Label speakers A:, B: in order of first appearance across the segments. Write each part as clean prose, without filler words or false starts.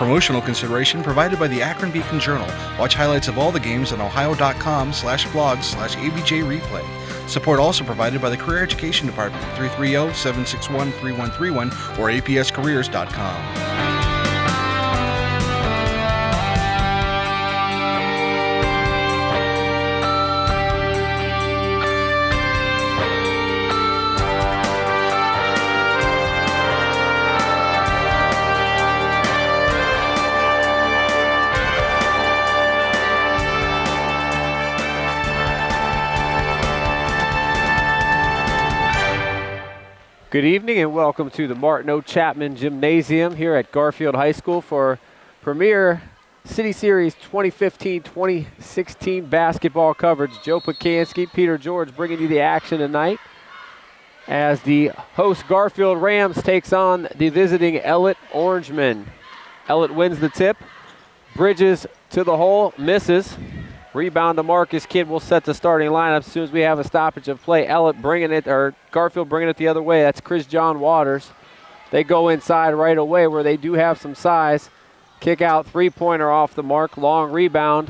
A: Promotional consideration provided by the Akron Beacon Journal. Watch highlights of all the games on ohio.com/blogs/ABJ replay. Support also provided by the Career Education Department, 330-761-3131 or apscareers.com.
B: Good evening and welcome to the Martin O. Chapman Gymnasium here at Garfield High School for Premier City Series 2015-2016 basketball coverage. Joe Pacansky, Peter George bringing you the action tonight as the host Garfield Rams takes on the visiting Ellet Orangemen. Ellet wins the tip, Bridges to the hole, misses. Rebound to Marcus Kidd will set the starting lineup as soon as we have a stoppage of play. Ellet bringing it, or Garfield bringing it the other way. That's Chris John Waters. They go inside right away where they do have some size. Kick out three-pointer off the mark. Long rebound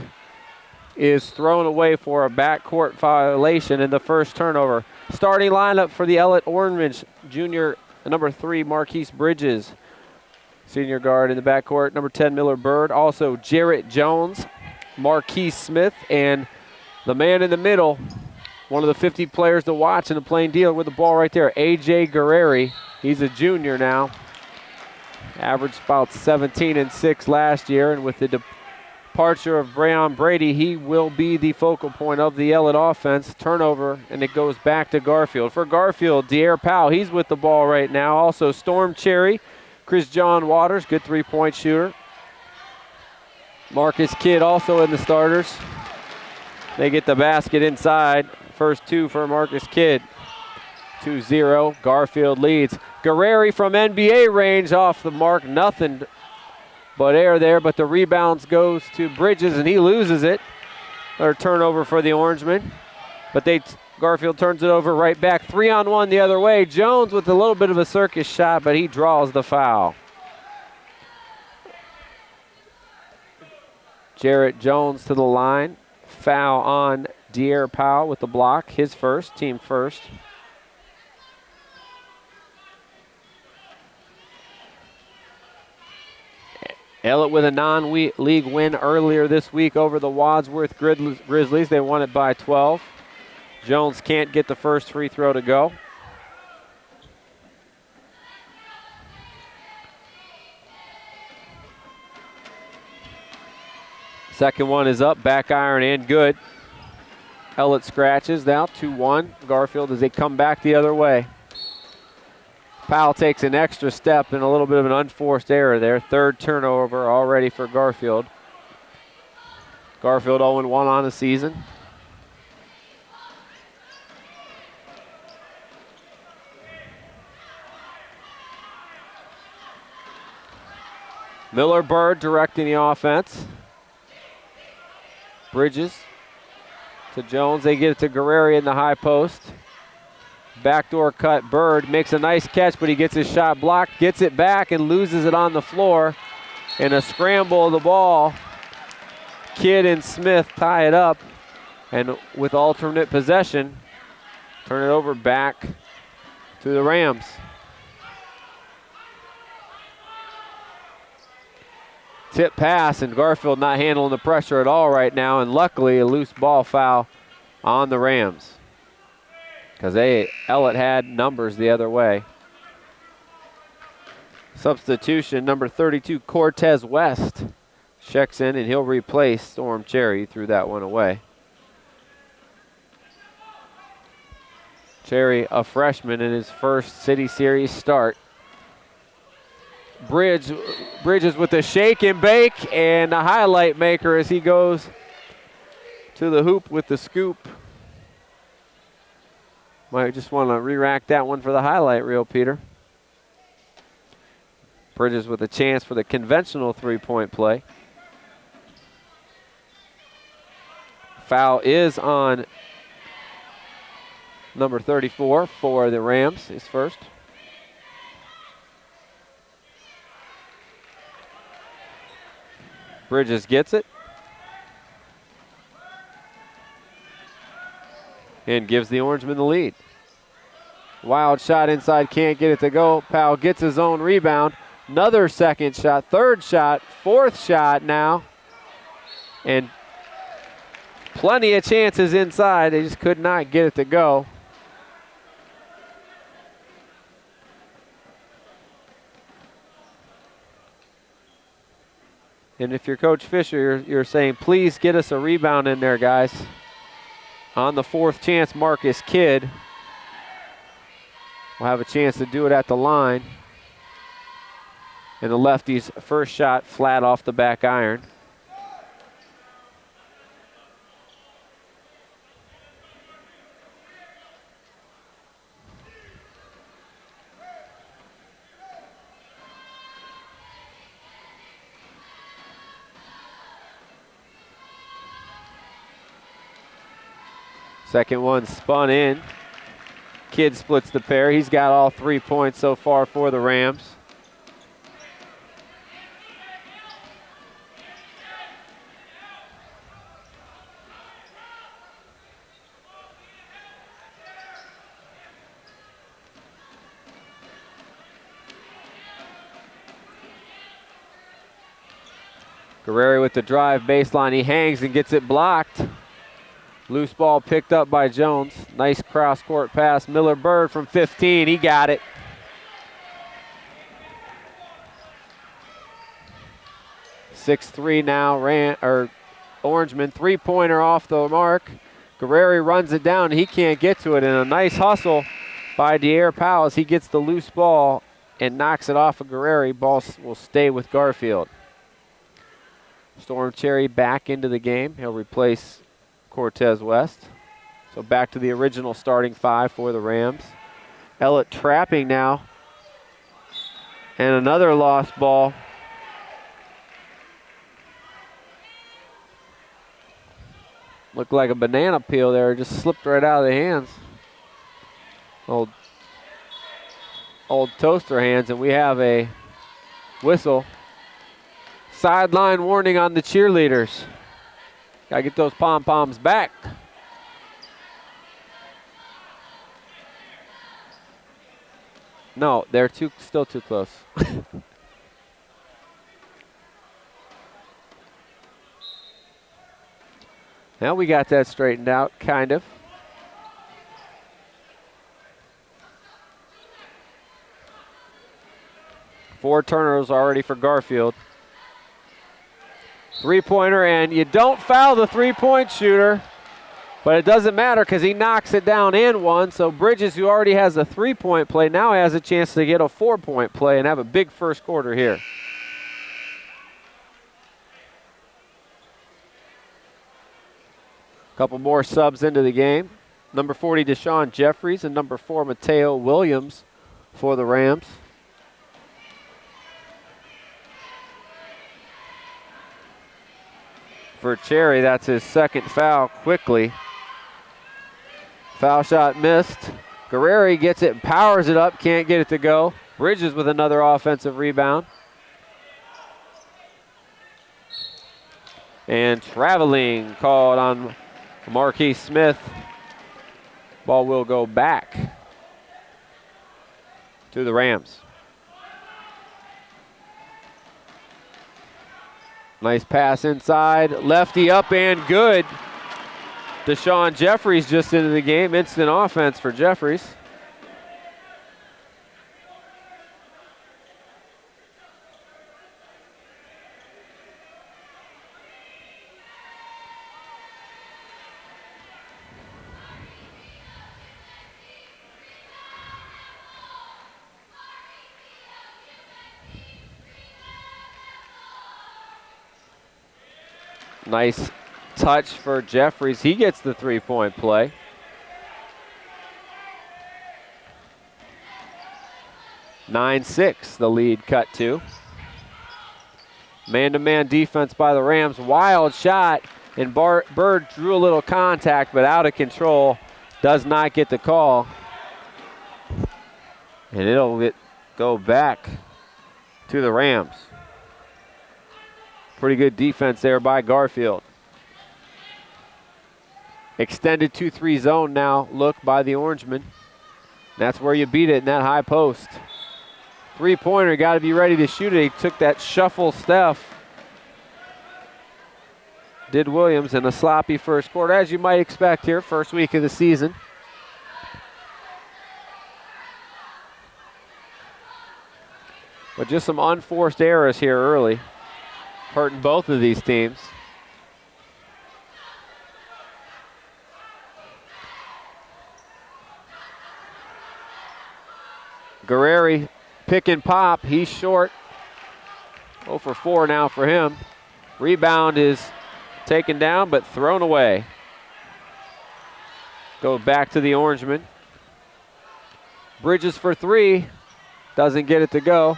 B: is thrown away for a backcourt violation in the first turnover. Starting lineup for the Ellet Orangemen, junior number 3, Marquise Bridges. Senior guard in the backcourt, number 10, Miller Bird. Also Jarrett Jones, Marquise Smith, and the man in the middle, one of the 50 players to watch in the plain deal with the ball right there, A.J. Guerreri. He's a junior now. Averaged about 17 and 6 last year, and with the departure of Brayon Brady, he will be the focal point of the Ellet offense. Turnover, and it goes back to Garfield. For Garfield, De'Air Powell, he's with the ball right now. Also Storm Cherry, Chris John Waters, good three-point shooter. Marcus Kidd also in the starters. They get the basket inside. First two for Marcus Kidd. 2-0. Garfield leads. Guerreri from NBA range off the mark. Nothing but air there, but the rebounds goes to Bridges, and he loses it. Or turnover for the Orangemen. But Garfield turns it over right back. 3-on-1 the other way. Jones with a little bit of a circus shot, but he draws the foul. Jarrett Jones to the line. Foul on De'Air Powell with the block. His first, team first. Ellet with a non-league win earlier this week over the Wadsworth Grizzlies. They won it by 12. Jones can't get the first free throw to go. Second one is up, back iron and good. Ellet scratches now, 2-1. Garfield as they come back the other way. Powell takes an extra step and a little bit of an unforced error there. Third turnover already for Garfield. Garfield 0-1 on the season. Miller Bird directing the offense. Bridges to Jones. They get it to Guerreri in the high post. Backdoor cut. Bird makes a nice catch, but he gets his shot blocked, gets it back, and loses it on the floor. In a scramble of the ball, Kidd and Smith tie it up, and with alternate possession, turn it over back to the Rams. Tip pass, and Garfield not handling the pressure at all right now, and luckily a loose ball foul on the Rams because Ellet had numbers the other way. Substitution, number 32, Cortez West checks in, and he'll replace Storm Cherry. He threw that one away. Cherry, a freshman in his first City Series start. Bridges with the shake and bake and a highlight maker as he goes to the hoop with the scoop. Might just want to re-rack that one for the highlight reel, Peter. Bridges with a chance for the conventional three-point play. Foul is on number 34 for the Rams, his first. Bridges gets it. And gives the Orangemen the lead. Wild shot inside, can't get it to go. Powell gets his own rebound. Another second shot, third shot, fourth shot now. And plenty of chances inside. They just could not get it to go. And if you're Coach Fisher, you're saying, please get us a rebound in there, guys. On the fourth chance, Marcus Kidd will have a chance to do it at the line. And the lefty's first shot flat off the back iron. Second one spun in. Kidd splits the pair. He's got all 3 points so far for the Rams. Guerrero with the drive baseline. He hangs and gets it blocked. Loose ball picked up by Jones. Nice cross-court pass. Miller Bird from 15. He got it. (6-3) now. Orangeman. Three-pointer off the mark. Guerrero runs it down. He can't get to it. And a nice hustle by De'Aaron Powell as he gets the loose ball and knocks it off of Guerrero. Ball will stay with Garfield. Storm Cherry back into the game. He'll replace Cortez West. So back to the original starting five for the Rams. Ellet trapping now. And another lost ball. Looked like a banana peel there. Just slipped right out of the hands. Old toaster hands. And we have a whistle. Sideline warning on the cheerleaders. Got to get those pom-poms back. No, they're still too close. Now we got that straightened out, kind of. Four turnovers already for Garfield. Three-pointer, and you don't foul the three-point shooter, but it doesn't matter because he knocks it down and one. So Bridges, who already has a three-point play, now has a chance to get a four-point play and have a big first quarter here. Couple more subs into the game. Number 40, Deshaun Jeffries, and number 4, Mateo Williams for the Rams. For Cherry, that's his second foul quickly. Foul shot missed. Guerrero gets it and powers it up, can't get it to go. Bridges with another offensive rebound. And traveling called on Marquise Smith. Ball will go back to the Rams. Nice pass inside. Lefty up and good. Deshaun Jeffries just into the game. Instant offense for Jeffries. Nice touch for Jeffries. He gets the three-point play. (9-6) the lead cut to. Man-to-man defense by the Rams. Wild shot, and Bird drew a little contact, but out of control. Does not get the call. And it'll go back to the Rams. Pretty good defense there by Garfield. Extended 2-3 zone now, look by the Orangemen. That's where you beat it in that high post. Three-pointer, got to be ready to shoot it. He took that shuffle stuff. Did Williams in a sloppy first quarter, as you might expect here, first week of the season. But just some unforced errors here early, hurting both of these teams. Guerreri pick and pop, he's short. 0 for 4 now for him. Rebound is taken down but thrown away. Go back to the Orangemen. Bridges for 3, doesn't get it to go.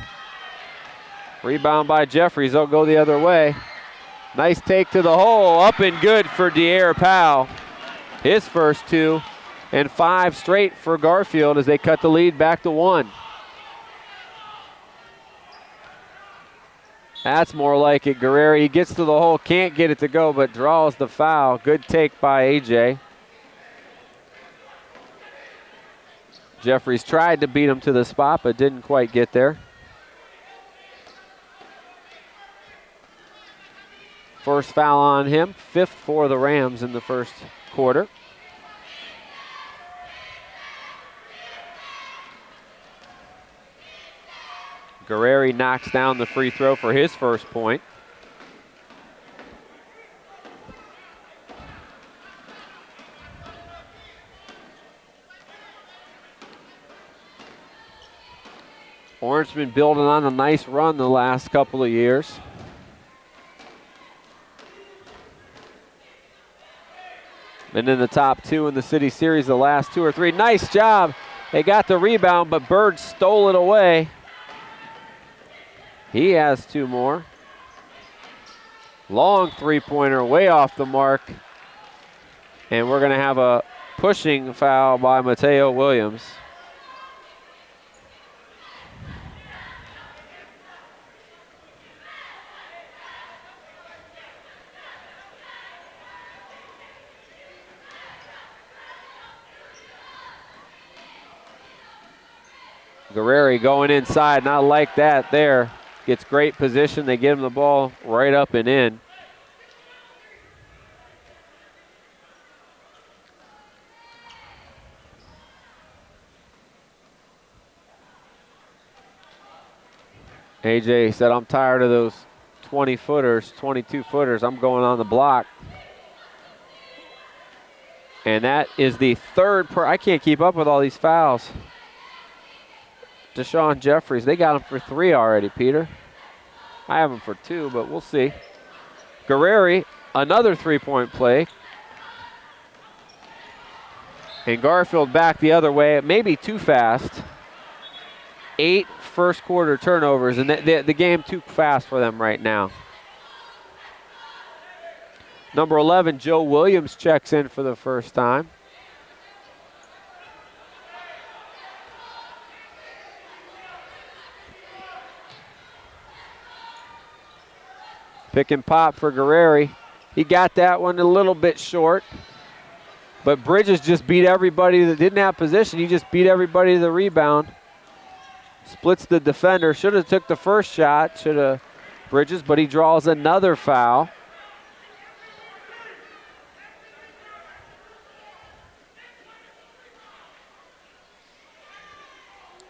B: Rebound by Jeffries, they'll go the other way. Nice take to the hole, up and good for De'Aaron Powell. His first 2. And 5 straight for Garfield as they cut the lead back to 1. That's more like it. Guerreri gets to the hole, can't get it to go, but draws the foul. Good take by AJ. Jeffries tried to beat him to the spot, but didn't quite get there. First foul on him, 5th for the Rams in the first quarter. Guerreri knocks down the free throw for his first point. Orangemen building on a nice run the last couple of years. Been in the top 2 in the city series the last 2 or 3. Nice job. They got the rebound, but Bird stole it away. He has 2 more. Long three-pointer, way off the mark. And we're going to have a pushing foul by Mateo Williams. Guerreri going inside, not like that there. Gets great position. They get him the ball right up and in. AJ said, I'm tired of those 20-footers, 22-footers. I'm going on the block. And that is the third. I can't keep up with all these fouls. Deshaun Jeffries, they got him for 3 already, Peter. I have him for 2, but we'll see. Guerreri, another 3-point play. And Garfield back the other way. It may be too fast. 8 first quarter turnovers, and the game too fast for them right now. Number 11, Joe Williams checks in for the first time. Pick and pop for Guerreri. He got that one a little bit short. But Bridges just beat everybody that didn't have position. He just beat everybody to the rebound. Splits the defender. Should have took the first shot. Should have Bridges, but he draws another foul.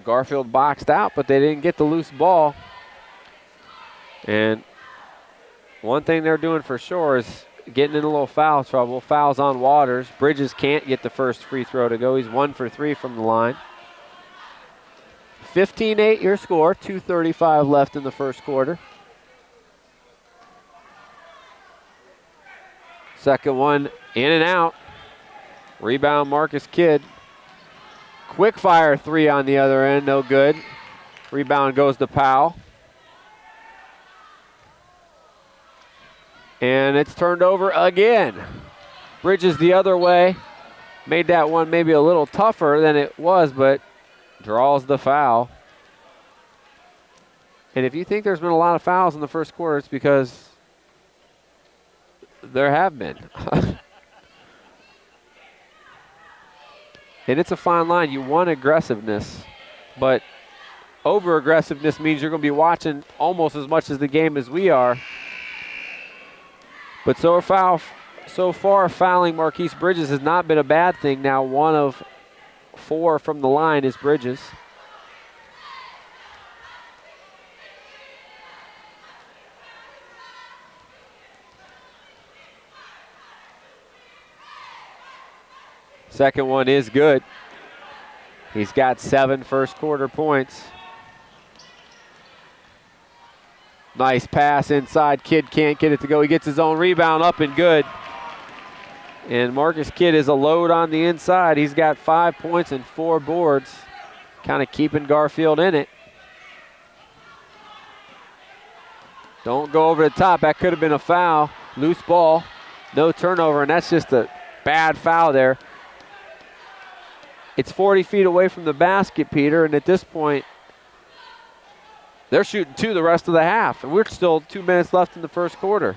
B: Garfield boxed out, but they didn't get the loose ball. And one thing they're doing for sure is getting in a little foul trouble. Fouls on Waters. Bridges can't get the first free throw to go. He's 1 for 3 from the line. 15-8 your score. 2:35 left in the first quarter. Second one in and out. Rebound Marcus Kidd. Quick fire 3 on the other end. No good. Rebound goes to Powell. And it's turned over again. Bridges the other way. Made that one maybe a little tougher than it was, but draws the foul. And if you think there's been a lot of fouls in the first quarter, it's because There have been. And it's a fine line. You want aggressiveness, but over-aggressiveness means you're going to be watching almost as much as the game as we are. But so far, fouling Marquise Bridges has not been a bad thing. Now 1 of 4 from the line is Bridges. Second one is good. He's got 7 first quarter points. Nice pass inside. Kidd can't get it to go. He gets his own rebound up and good. And Marcus Kidd is a load on the inside. He's got 5 points and 4 boards, kind of keeping Garfield in it. Don't go over the top. That could have been a foul. Loose ball, no turnover, and that's just a bad foul there. It's 40 feet away from the basket, Peter, and at this point, they're shooting 2 the rest of the half, and we're still 2 minutes left in the first quarter.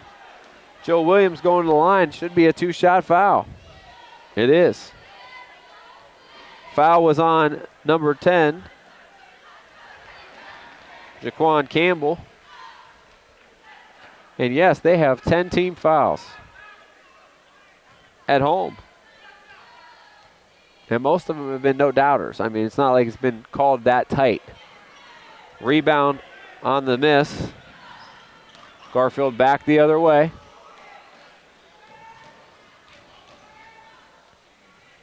B: Joe Williams going to the line. Should be a 2-shot foul. It is. Foul was on number 10, Jaquan Campbell. And yes, they have 10 team fouls at home. And most of them have been no doubters. I mean, it's not like it's been called that tight. Rebound on the miss. Garfield back the other way.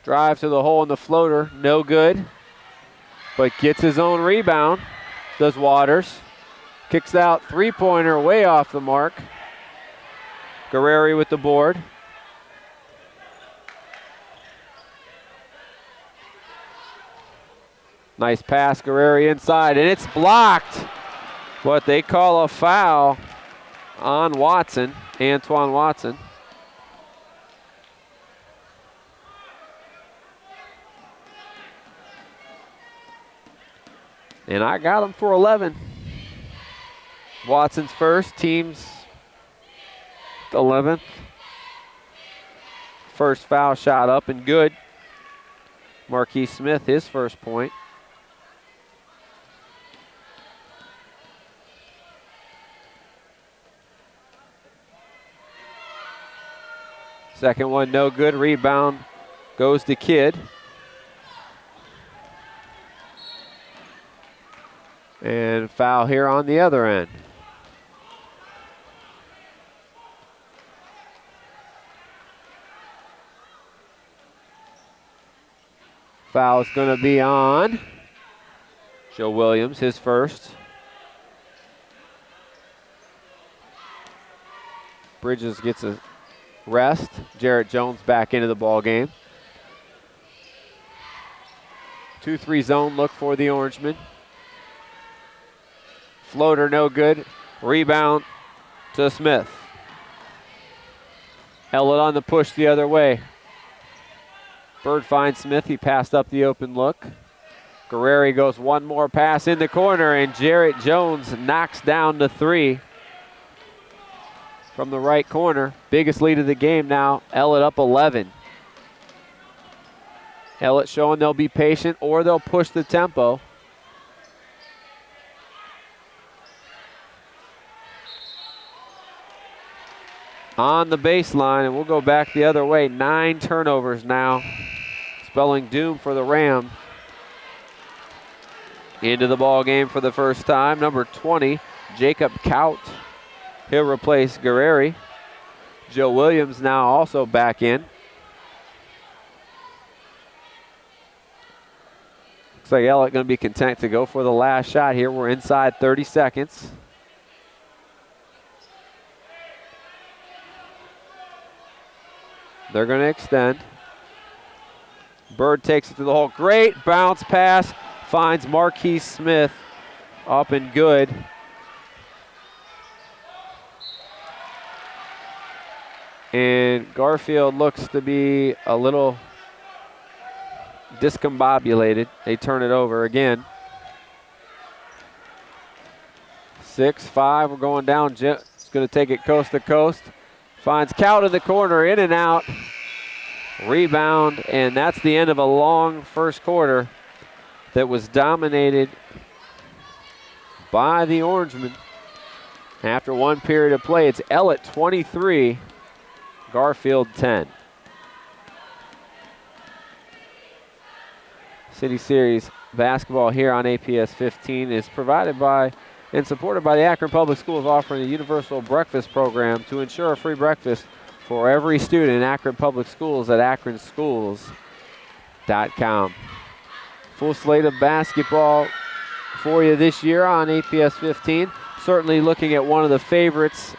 B: Drive to the hole in the floater, no good. But gets his own rebound, does Waters. Kicks out three-pointer way off the mark. Guerreri with the board. Nice pass, Guerreri inside, and it's blocked. What they call a foul on Watson, Antoine Watson. And I got him for 11. Watson's first, team's 11th. First foul shot up and good. Marquise Smith, his first point. Second one, no good. Rebound goes to Kidd. And foul here on the other end. Foul is going to be on Joe Williams, his first. Bridges gets a rest. Jarrett Jones back into the ball game. 2-3 zone look for the Orangemen. Floater no good. Rebound to Smith. Ellet on the push the other way. Bird finds Smith. He passed up the open look. Guerreri goes one more pass in the corner, and Jarrett Jones knocks down the 3 from the right corner. Biggest lead of the game now. Ellet up 11. Ellet showing they'll be patient or they'll push the tempo. On the baseline, and we'll go back the other way. 9 turnovers now, spelling doom for the Rams. Into the ball game for the first time, number 20, Jacob Kaut. He'll replace Guerreri. Joe Williams now also back in. Looks like Ellet going to be content to go for the last shot here. We're inside 30 seconds. They're going to extend. Bird takes it to the hole. Great bounce pass. Finds Marquise Smith up and good. And Garfield looks to be a little discombobulated. They turn it over again. 6-5, we're going down. It's going to take it coast to coast. Finds Cout in the corner, in and out. Rebound, and that's the end of a long first quarter that was dominated by the Orangemen. After one period of play, it's Ellet 23, Garfield 10. City Series basketball here on APS 15 is provided by and supported by the Akron Public Schools, offering a universal breakfast program to ensure a free breakfast for every student in Akron Public Schools at akronschools.com. Full slate of basketball for you this year on APS 15. Certainly looking at one of the favorites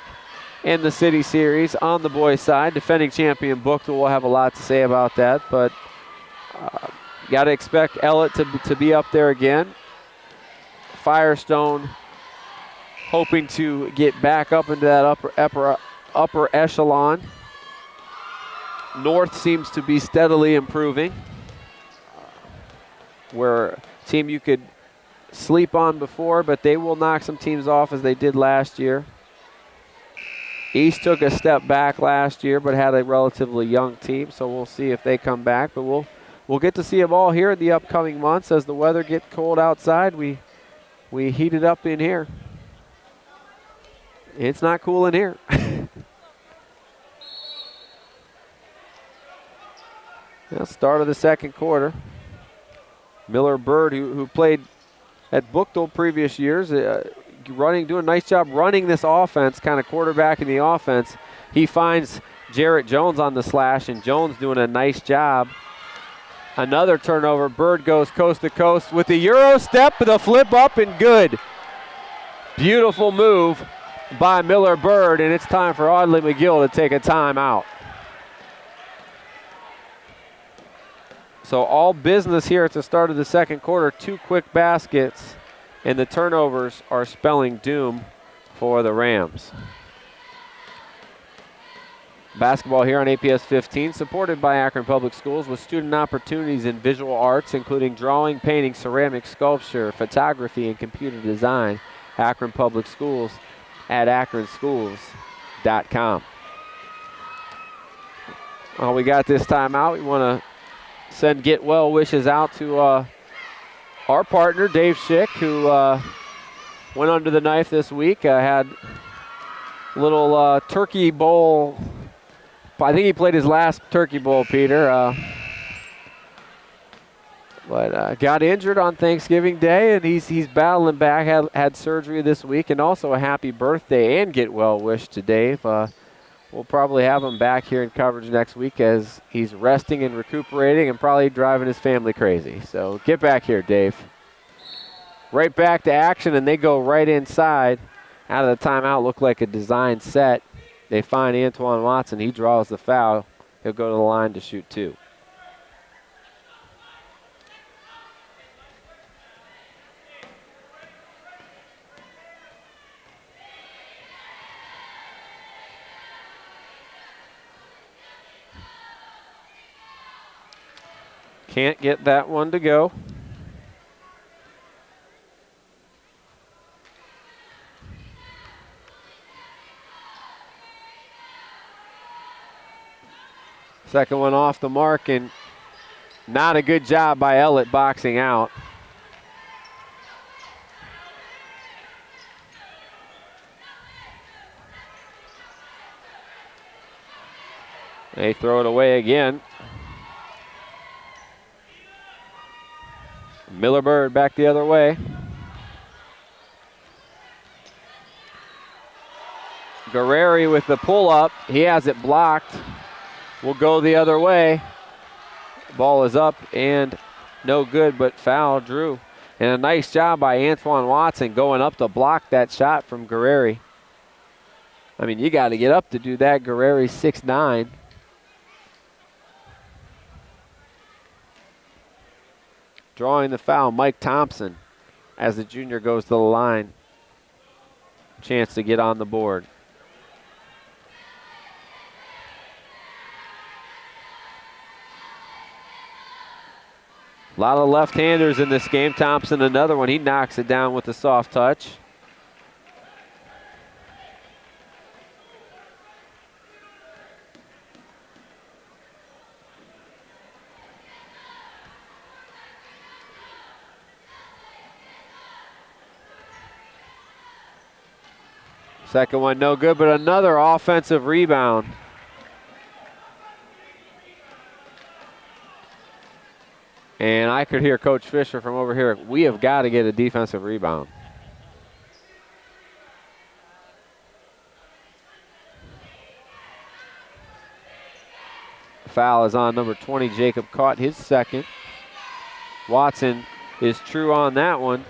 B: in the City Series on the boys' side. Defending champion Bookville will have a lot to say about that, but got to expect Ellet to be up there again. Firestone hoping to get back up into that upper echelon. North seems to be steadily improving. Where a team you could sleep on before, but they will knock some teams off as they did last year. East took a step back last year, but had a relatively young team, so we'll see if they come back. But we'll get to see them all here in the upcoming months as the weather gets cold outside. We heat it up in here. It's not cool in here. Start of the second quarter. Miller Bird, who played at Bookville previous years, doing a nice job running this offense, kind of quarterbacking the offense. He finds Jarrett Jones on the slash, and Jones doing a nice job. Another turnover. Bird goes coast to coast with the Euro step, the flip up, and good. Beautiful move by Miller Bird, and it's time for Audley McGill to take a timeout. So all business here at the start of the second quarter. 2 quick baskets, and the turnovers are spelling doom for the Rams. Basketball here on APS 15, supported by Akron Public Schools with student opportunities in visual arts, including drawing, painting, ceramic sculpture, photography, and computer design. Akron Public Schools at akronschools.com. Well, we got this timeout. We want to send get well wishes out to our partner, Dave Schick, who went under the knife this week. Had a little turkey bowl. I think he played his last turkey bowl, Peter. But got injured on Thanksgiving Day, and he's battling back. Had surgery this week, and also a happy birthday and get well wish to Dave. We'll probably have him back here in coverage next week as he's resting and recuperating and probably driving his family crazy. So get back here, Dave. Right back to action, and they go right inside. Out of the timeout, looked like a design set. They find Antoine Watson. He draws the foul. He'll go to the line to shoot 2. Can't get that one to go. Second one off the mark, and not a good job by Ellet boxing out. They throw it away again. Miller Bird back the other way. Guerreri with the pull-up. He has it blocked. Will go the other way. Ball is up and no good, but foul Drew. And a nice job by Antoine Watson going up to block that shot from Guerreri. I mean, you got to get up to do that. Guerreri 6'9". Drawing the foul, Mike Thompson, as the junior goes to the line. Chance to get on the board. A lot of left-handers in this game. Thompson, another one. He knocks it down with a soft touch. Second one no good, but another offensive rebound. And I could hear Coach Fisher from over here. We have got to get a defensive rebound. Foul is on number 20. Jacob caught his second. Watson is true on that one.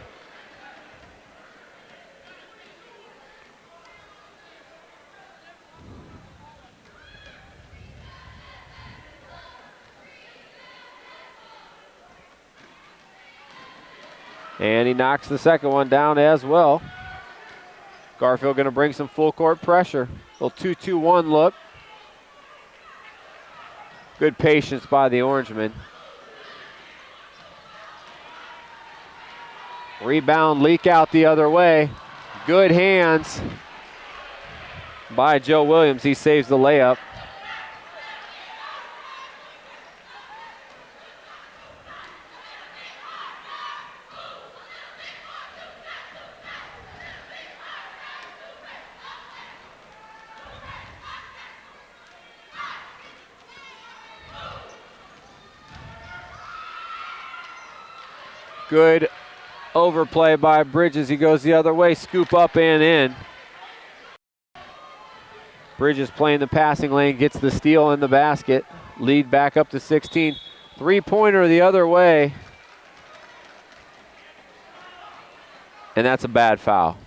B: And he knocks the second one down as well. Garfield going to bring some full court pressure. Little 2-2-1 look. Good patience by the Orangemen. Rebound leak out the other way. Good hands by Joe Williams. He saves the layup. Good overplay by Bridges. He goes the other way, scoop up and in. Bridges playing the passing lane, gets the steal in the basket. Lead back up to 16. Three-pointer the other way. And that's a bad foul.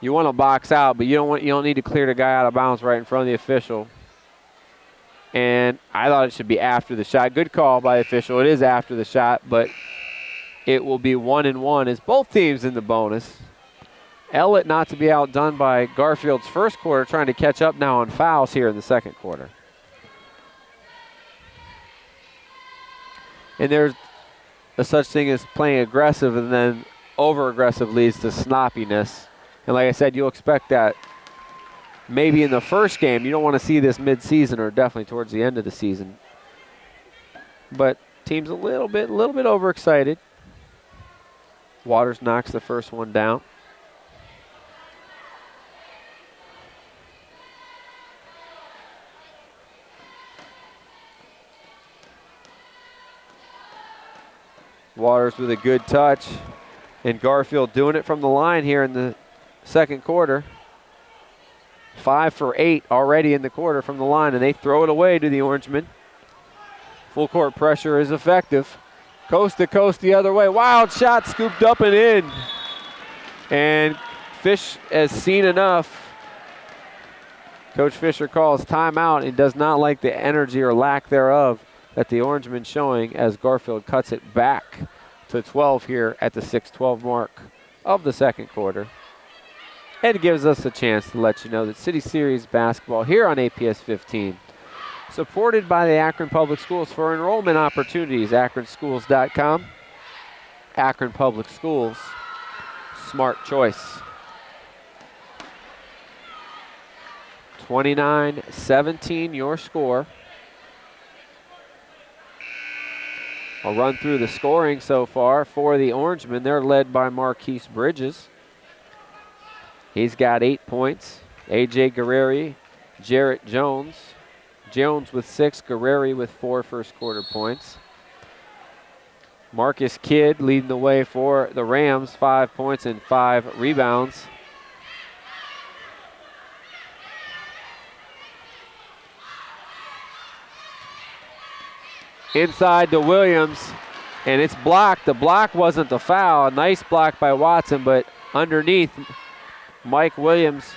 B: You want to box out, but you don't need to clear the guy out of bounds right in front of the official. And I thought it should be after the shot. Good call by the official. It is after the shot, but it will be 1-1 as both teams in the bonus. Ellet not to be outdone by Garfield's first quarter, trying to catch up now on fouls here in the second quarter. And there's a such thing as playing aggressive, and then over-aggressive leads to sloppiness. And like I said, you'll expect that maybe in the first game. You don't want to see this mid-season or definitely towards the end of the season. But team's a little bit overexcited. Waters knocks the first one down. Waters with a good touch. And Garfield doing it from the line here in the second quarter. 5 for 8 already in the quarter from the line, and they throw it away to the Orangemen. Full court pressure is effective. Coast to coast the other way. Wild shot scooped up and in. And Fish has seen enough. Coach Fisher calls timeout and does not like the energy or lack thereof that the Orangemen showing as Garfield cuts it back to 12 here at the 6:12 mark of the second quarter. And it gives us a chance to let you know that City Series basketball here on APS 15, supported by the Akron Public Schools. For enrollment opportunities, akronschools.com. Akron Public Schools, smart choice. 29-17 your score. I'll run through the scoring so far for the Orangemen. They're led by Marquise Bridges. He's got 8 points. A.J. Guerreri, Jarrett Jones. Jones with 6, Guerreri with 4 first quarter points. Marcus Kidd leading the way for the Rams, 5 points and 5 rebounds. Inside to Williams, and it's blocked. The block wasn't the foul. A nice block by Watson, but underneath, Mike Williams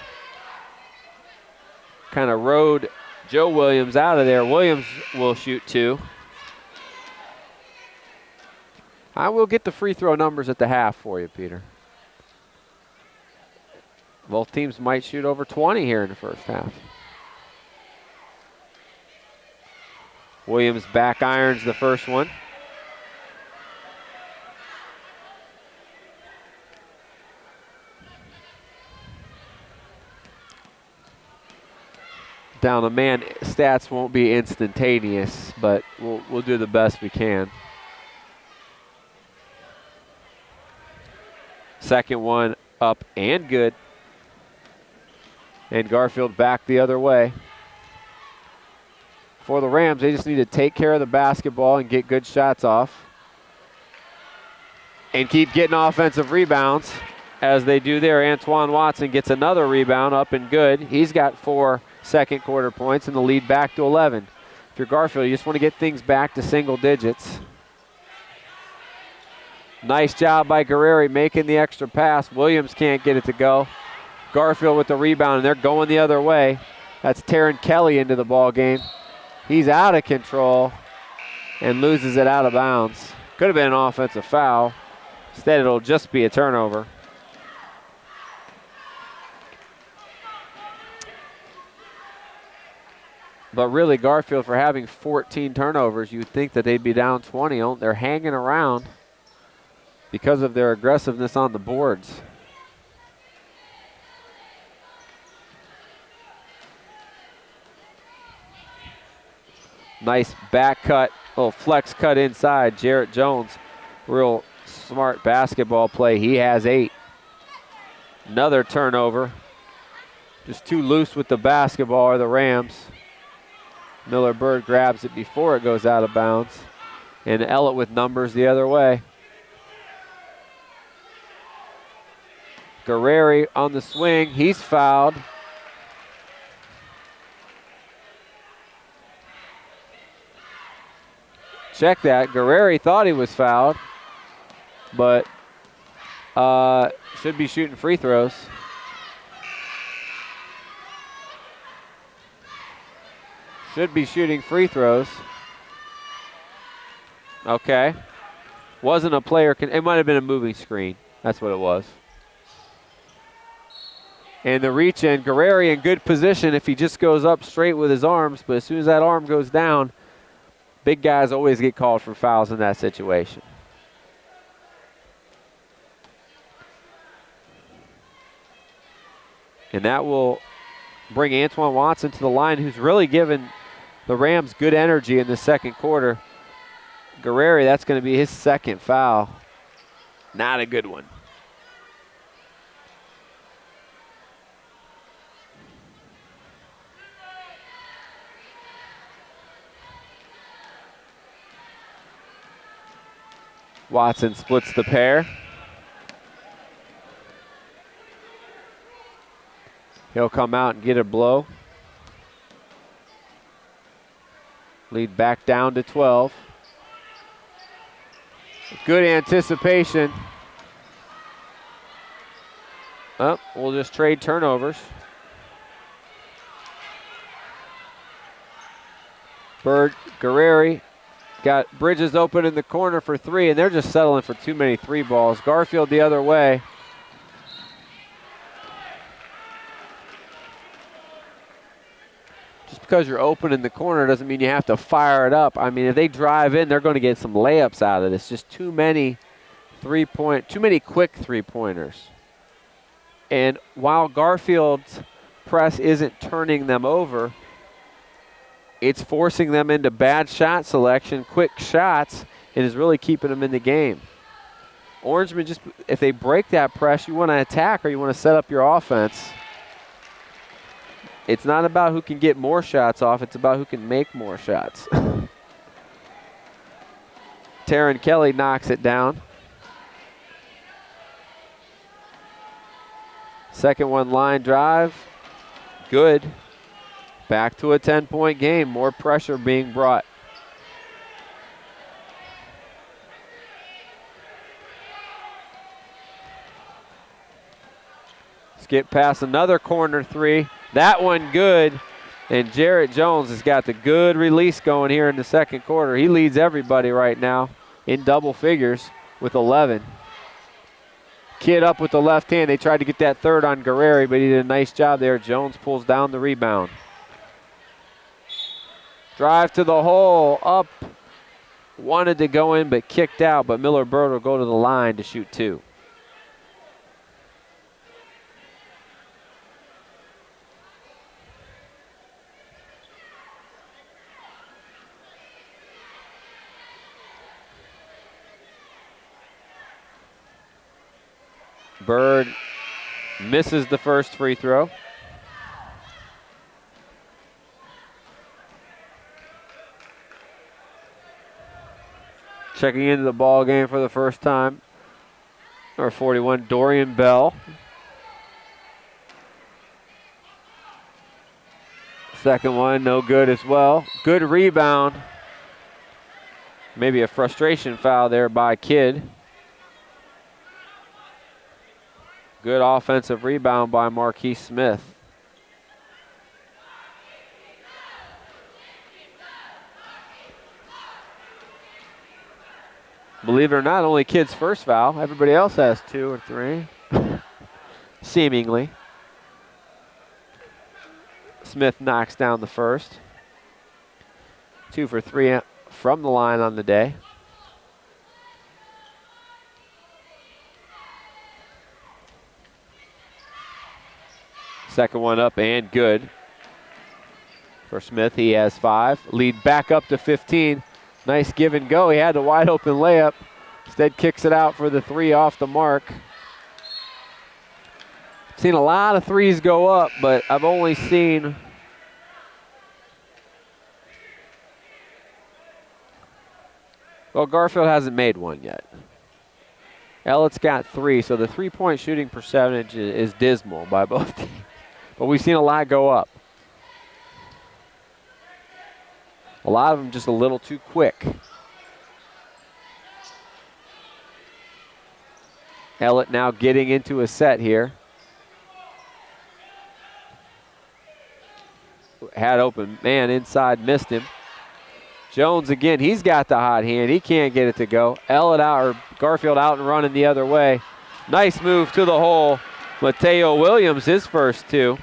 B: kind of rode Joe Williams out of there. Williams will shoot 2. I will get the free throw numbers at the half for you, Peter. Both teams might shoot over 20 here in the first half. Williams back irons the first one. Down the man, stats won't be instantaneous, but we'll do the best we can. Second one up and good. And Garfield back the other way. For the Rams, they just need to take care of the basketball and get good shots off. And keep getting offensive rebounds as they do there. Antoine Watson gets another rebound up and good. He's got 4 second quarter points and the lead back to 11. If you're Garfield, you just want to get things back to single digits. Nice job by Guerreri making the extra pass. Williams can't get it to go. Garfield with the rebound, and they're going the other way. That's Taron Kelly into the ball game. He's out of control and loses it out of bounds. Could have been an offensive foul. Instead, it'll just be a turnover. But really, Garfield, for having 14 turnovers, you'd think that they'd be down 20. They're hanging around because of their aggressiveness on the boards. Nice back cut, little flex cut inside. Jarrett Jones, real smart basketball play. He has 8. Another turnover. Just too loose with the basketball are the Rams. Miller Bird grabs it before it goes out of bounds. And Ellet with numbers the other way. Guerreri on the swing. He's fouled. Check that. Guerreri thought he was fouled, but should be shooting free throws. Should be shooting free throws. Okay. Wasn't a player. It might have been a moving screen. That's what it was. And the reach in. Guerreri in good position if he just goes up straight with his arms, but as soon as that arm goes down, big guys always get called for fouls in that situation. And that will bring Antoine Watson to the line, who's really given the Rams good energy in the second quarter. Guerreri, that's going to be his second foul. Not a good one. Watson splits the pair. He'll come out and get a blow. Lead back down to 12. Good anticipation. We'll just trade turnovers. Bird, Guerreri. Got Bridges open in the corner for 3, and they're just settling for too many 3 balls. Garfield the other way. Just because you're open in the corner doesn't mean you have to fire it up. I mean, if they drive in, they're going to get some layups out of this. Just too many quick three-pointers. And while Garfield's press isn't turning them over, it's forcing them into bad shot selection, quick shots, and is really keeping them in the game. Orangemen, just if they break that press, you want to attack or you want to set up your offense. It's not about who can get more shots off, it's about who can make more shots. Taron Kelly knocks it down. Second one, line drive. Good. Back to a 10-point game. More pressure being brought. Skip past another corner 3. That one good. And Jarrett Jones has got the good release going here in the second quarter. He leads everybody right now in double figures with 11. Kid up with the left hand. They tried to get that third on Guerreri, but he did a nice job there. Jones pulls down the rebound. Drive to the hole, up. Wanted to go in, but kicked out. But Miller Bird will go to the line to shoot 2. Bird misses the first free throw. Checking into the ball game for the first time. Number 41, Dorian Bell. Second one, no good as well. Good rebound. Maybe a frustration foul there by Kidd. Good offensive rebound by Marquise Smith. Believe it or not, only Kidd's first foul. Everybody else has 2 or 3, seemingly. Smith knocks down the first. 2 for 3 from the line on the day. Second one up and good for Smith. He has 5. Lead back up to 15. Nice give and go. He had the wide open layup. Instead kicks it out for the 3 off the mark. Seen a lot of 3s go up, but I've only seen Garfield hasn't made one yet. Ellet's got 3, so the 3-point shooting percentage is dismal by both teams. But we've seen a lot go up. A lot of them just a little too quick. Ellet now getting into a set here. Had open man inside, missed him. Jones again, he's got the hot hand. He can't get it to go. Ellet out, or Garfield out and running the other way. Nice move to the hole. Mateo Williams, his first 2.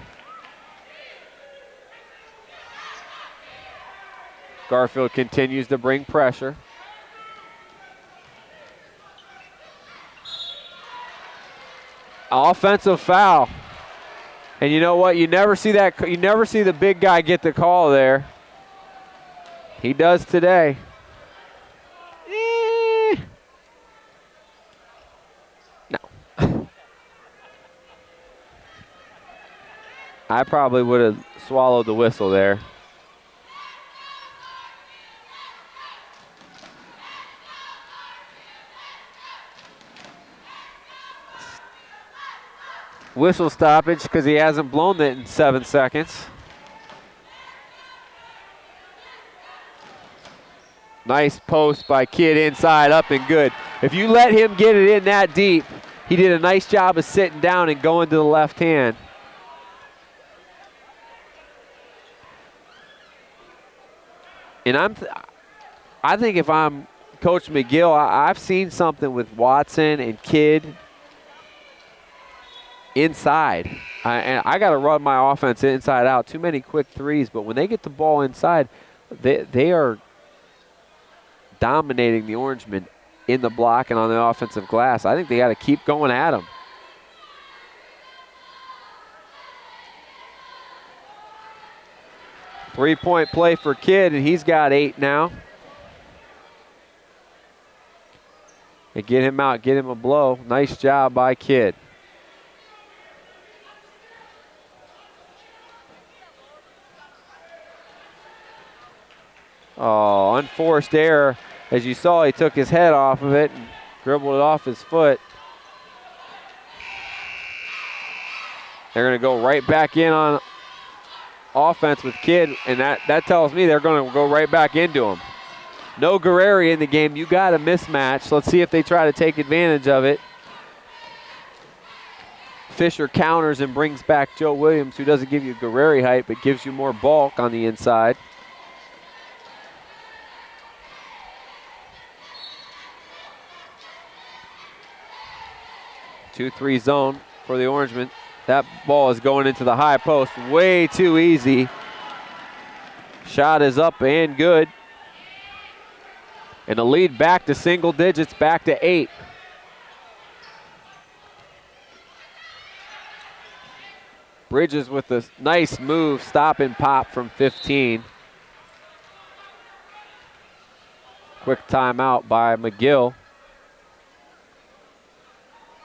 B: Garfield continues to bring pressure. Offensive foul. And you know what? You never see that. You never see the big guy get the call there. He does today. No. I probably would have swallowed the whistle there. Whistle stoppage because he hasn't blown it in 7 seconds. Nice post by Kidd inside, up and good. If you let him get it in that deep, he did a nice job of sitting down and going to the left hand. And I think if I'm Coach McGill, I've seen something with Watson and Kidd inside. And I got to run my offense inside out. Too many quick 3s, but when they get the ball inside, they are dominating the Orangemen in the block and on the offensive glass. I think they got to keep going at them. Three-point play for Kidd, and he's got 8 now. And get him out, get him a blow. Nice job by Kidd. Oh, unforced error. As you saw, he took his head off of it and dribbled it off his foot. They're going to go right back in on offense with Kidd, and that tells me they're going to go right back into him. No Guerreri in the game. You got a mismatch. Let's see if they try to take advantage of it. Fisher counters and brings back Joe Williams, who doesn't give you Guerreri height, but gives you more bulk on the inside. Two-three zone for the Orangemen. That ball is going into the high post. Way too easy. Shot is up and good. And the lead back to single digits, back to 8. Bridges with a nice move, stop and pop from 15. Quick timeout by McGill.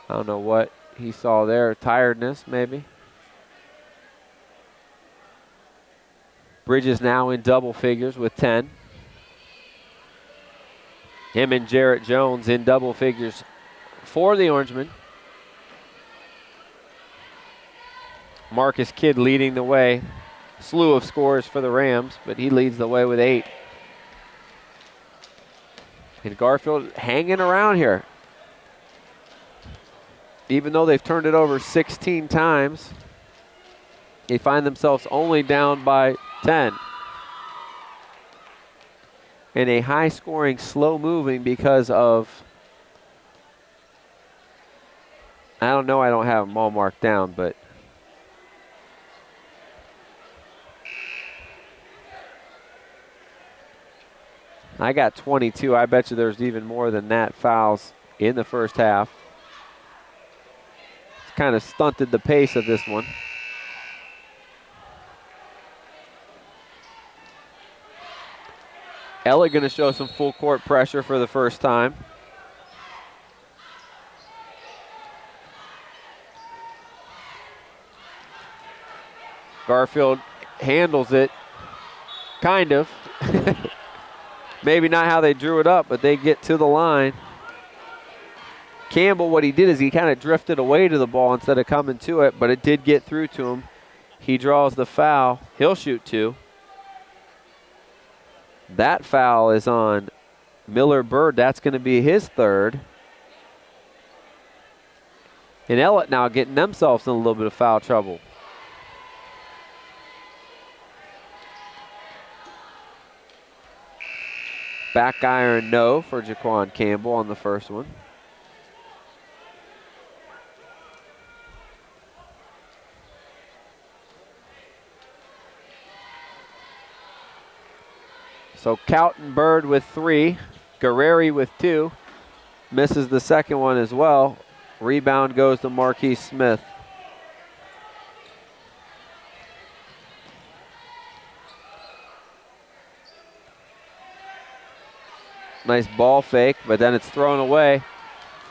B: I don't know what he saw there, tiredness maybe. Bridges now in double figures with 10. Him and Jarrett Jones in double figures for the Orangemen. Marcus Kidd leading the way. Slew of scores for the Rams, but he leads the way with 8. And Garfield hanging around here. Even though they've turned it over 16 times, they find themselves only down by 10. And a high-scoring, slow-moving because of, I don't know, I don't have them all marked down, but I got 22. I bet you there's even more than that fouls in the first half. It's kind of stunted the pace of this one. Ellet going to show some full court pressure for the first time. Garfield handles it, kind of. Maybe not how they drew it up, but they get to the line. Campbell, what he did is he kind of drifted away to the ball instead of coming to it, but it did get through to him. He draws the foul. He'll shoot 2. That foul is on Miller Bird. That's going to be his 3rd. And Ellet now getting themselves in a little bit of foul trouble. Back iron no for Jaquan Campbell on the first one. So Cowton Bird with 3, Guerreri with 2, misses the second one as well. Rebound goes to Marquise Smith. Nice ball fake, but then it's thrown away.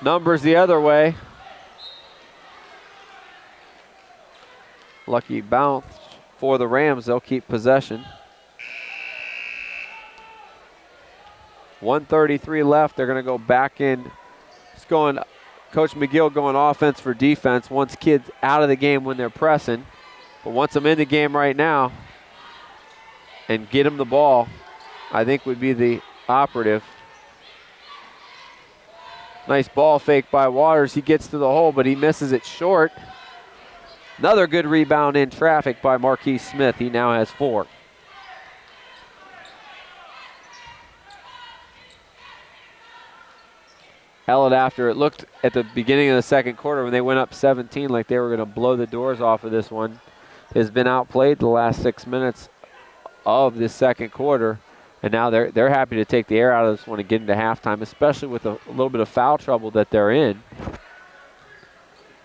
B: Numbers the other way. Lucky bounce for the Rams. They'll keep possession. 1:33 left. They're going to go back in. It's going, Coach McGill going offense for defense. Wants kids out of the game when they're pressing, but wants them in the game right now and get them the ball, I think would be the operative. Nice ball fake by Waters. He gets to the hole, but he misses it short. Another good rebound in traffic by Marquise Smith. He now has 4. Ellet, after it looked at the beginning of the second quarter when they went up 17 like they were going to blow the doors off of this one, has been outplayed the last 6 minutes of this second quarter. And now they're happy to take the air out of this one and get into halftime, especially with a little bit of foul trouble that they're in.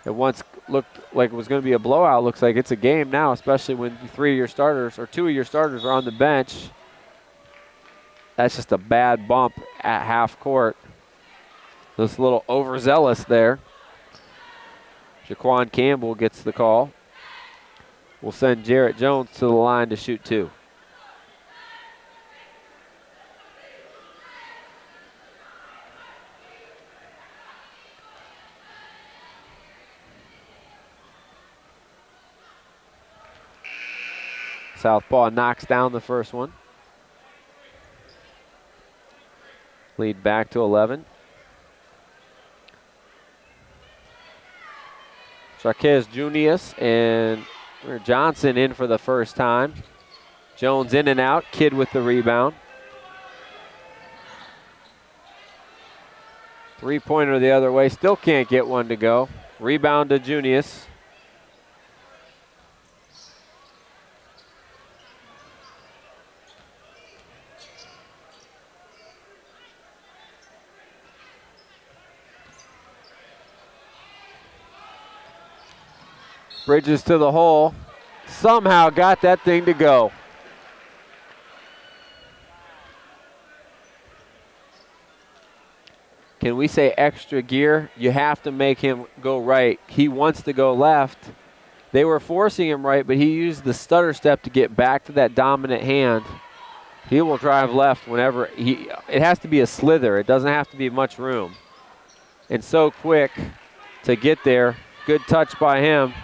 B: It once looked like it was going to be a blowout. Looks like it's a game now, especially when 3 of your starters or 2 of your starters are on the bench. That's just a bad bump at half court. Just a little overzealous there. Jaquan Campbell gets the call. We'll send Jarrett Jones to the line to shoot 2. Southpaw knocks down the first one. Lead back to 11. Sarkez Junius and Johnson in for the first time. Jones in and out. Kidd with the rebound. 3-pointer the other way. Still can't get one to go. Rebound to Junius. Bridges to the hole. Somehow got that thing to go. Can we say extra gear? You have to make him go right. He wants to go left. They were forcing him right, but he used the stutter step to get back to that dominant hand He will drive left whenever it has to be a slither. It doesn't have to be much room. And so quick to get there. Good touch by him.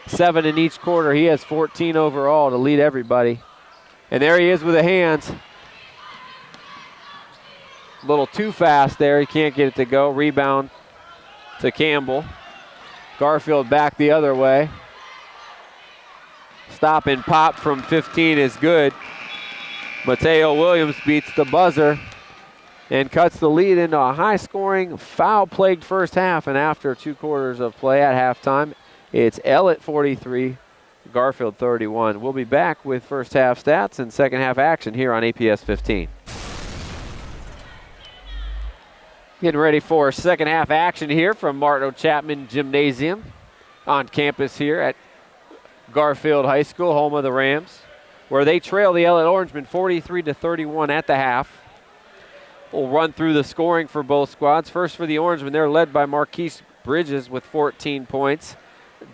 B: 7 in each quarter. He has 14 overall to lead everybody. And there he is with the hands. A little too fast there. He can't get it to go. Rebound to Campbell. Garfield back the other way. Stop and pop from 15 is good. Mateo Williams beats the buzzer and cuts the lead into a high-scoring, foul-plagued first half. And after 2 quarters of play at halftime, it's Ellet 43, Garfield 31. We'll be back with first half stats and second half action here on APS 15. Getting ready for second half action here from Martin Chapman Gymnasium on campus here at Garfield High School, home of the Rams, where they trail the Ellet Orangemen 43-31 at the half. We'll run through the scoring for both squads. First for the Orangemen, they're led by Marquise Bridges with 14 points.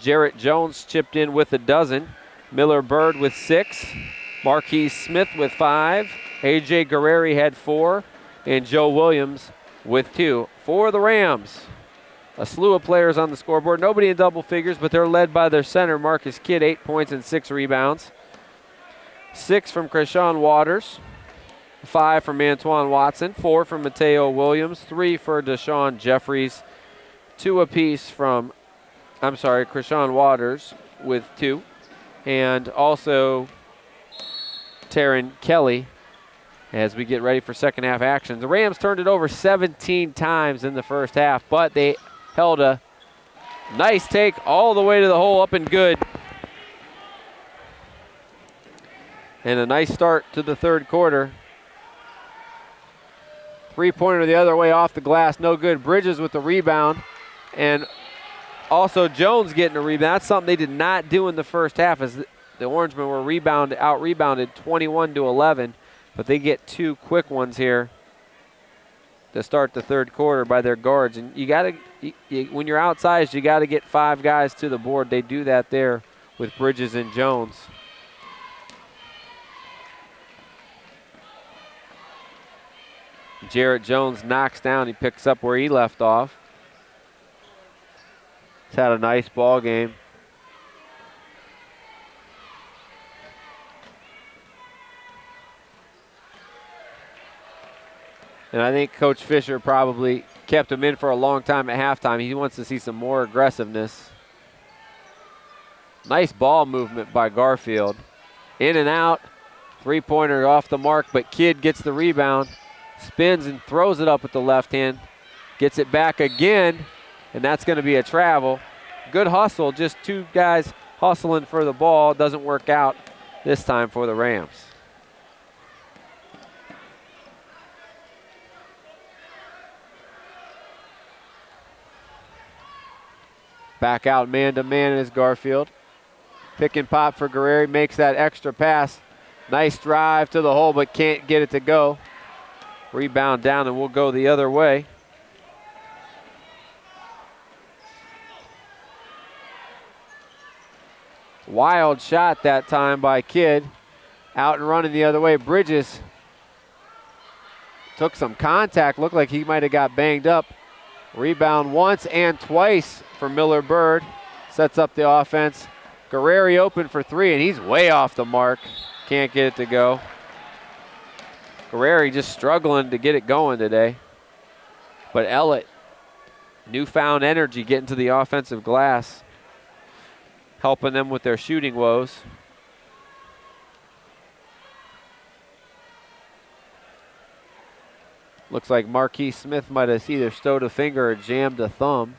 B: Jarrett Jones chipped in with a dozen. Miller Bird with 6. Marquise Smith with 5. A.J. Guerreri had 4. And Joe Williams with 2. For the Rams, a slew of players on the scoreboard. Nobody in double figures, but they're led by their center, Marcus Kidd, 8 points and 6 rebounds. 6 from Krishawn Waters. 5 from Antoine Watson. 4 from Mateo Williams. 3 for Deshaun Jeffries. 2 apiece from, Krishawn Waters with 2. And also Taryn Kelly as we get ready for second half action. The Rams turned it over 17 times in the first half, but they held a nice take all the way to the hole, up and good. And a nice start to the third quarter. 3-pointer the other way off the glass, no good. Bridges with the rebound, and also Jones getting a rebound. That's something they did not do in the first half, as the Orangemen were out-rebounded 21-11. But they get 2 quick ones here to start the third quarter by their guards. And you got to, when you're outsized, you got to get 5 guys to the board. They do that there with Bridges and Jones. Jarrett Jones knocks down. He picks up where he left off. He's had a nice ball game. And I think Coach Fisher probably kept him in for a long time at halftime. He wants to see some more aggressiveness. Nice ball movement by Garfield. In and out. 3-pointer off the mark, but Kidd gets the rebound. Spins and throws it up with the left hand. Gets it back again, and that's going to be a travel. Good hustle, just 2 guys hustling for the ball. Doesn't work out this time for the Rams. Back out man-to-man is Garfield. Pick and pop for Guerreri, makes that extra pass. Nice drive to the hole, but can't get it to go. Rebound down, and we'll go the other way. Wild shot that time by Kidd. Out and running the other way. Bridges took some contact. Looked like he might have got banged up. Rebound once and twice for Miller Bird. Sets up the offense. Guerreri open for 3, and he's way off the mark. Can't get it to go. Guerreri just struggling to get it going today. But Ellet, newfound energy getting to the offensive glass, helping them with their shooting woes. Looks like Marquise Smith might have either stowed a finger or jammed a thumb.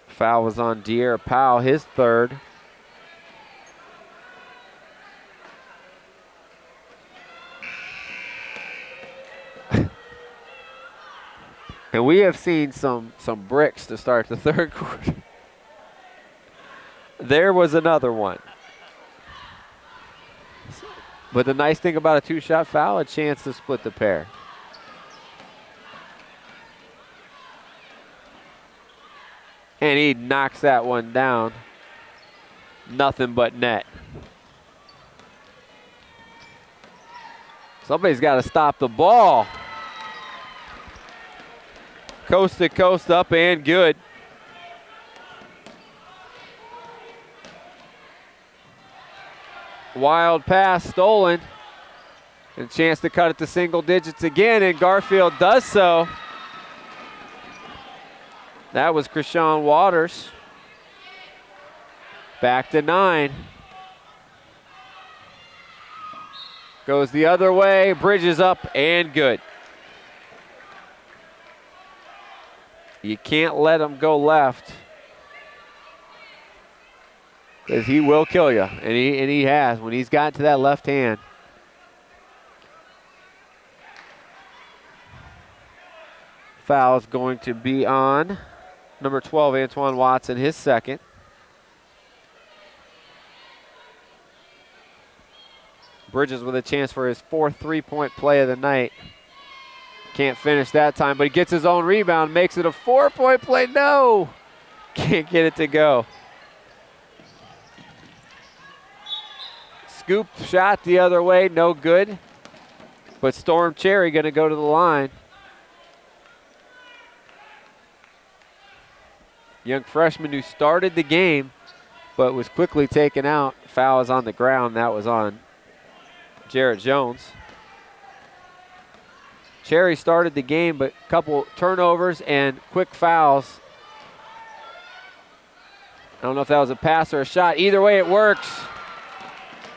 B: Foul was on De'Ara Powell, his 3rd. And we have seen some bricks to start the third quarter. There was another one. But the nice thing about a 2-shot foul, a chance to split the pair. And he knocks that one down. Nothing but net. Somebody's got to stop the ball. Coast to coast, up and good. Wild pass stolen. And a chance to cut it to single digits again, and Garfield does so. That was Krishawn Waters. Back to 9. Goes the other way, Bridges up and good. You can't let him go left, because he will kill you, and he has when he's gotten to that left hand. Foul is going to be on number 12, Antoine Watson, his second. Bridges with a chance for his 4th three-point play of the night. Can't finish that time, but he gets his own rebound, makes it a 4-point play. No! Can't get it to go. Scoop shot the other way, no good. But Storm Cherry going to go to the line. Young freshman who started the game, but was quickly taken out. Foul is on the ground. That was on Jarrett Jones. Cherry started the game, but a couple turnovers and quick fouls. I don't know if that was a pass or a shot. Either way, it works.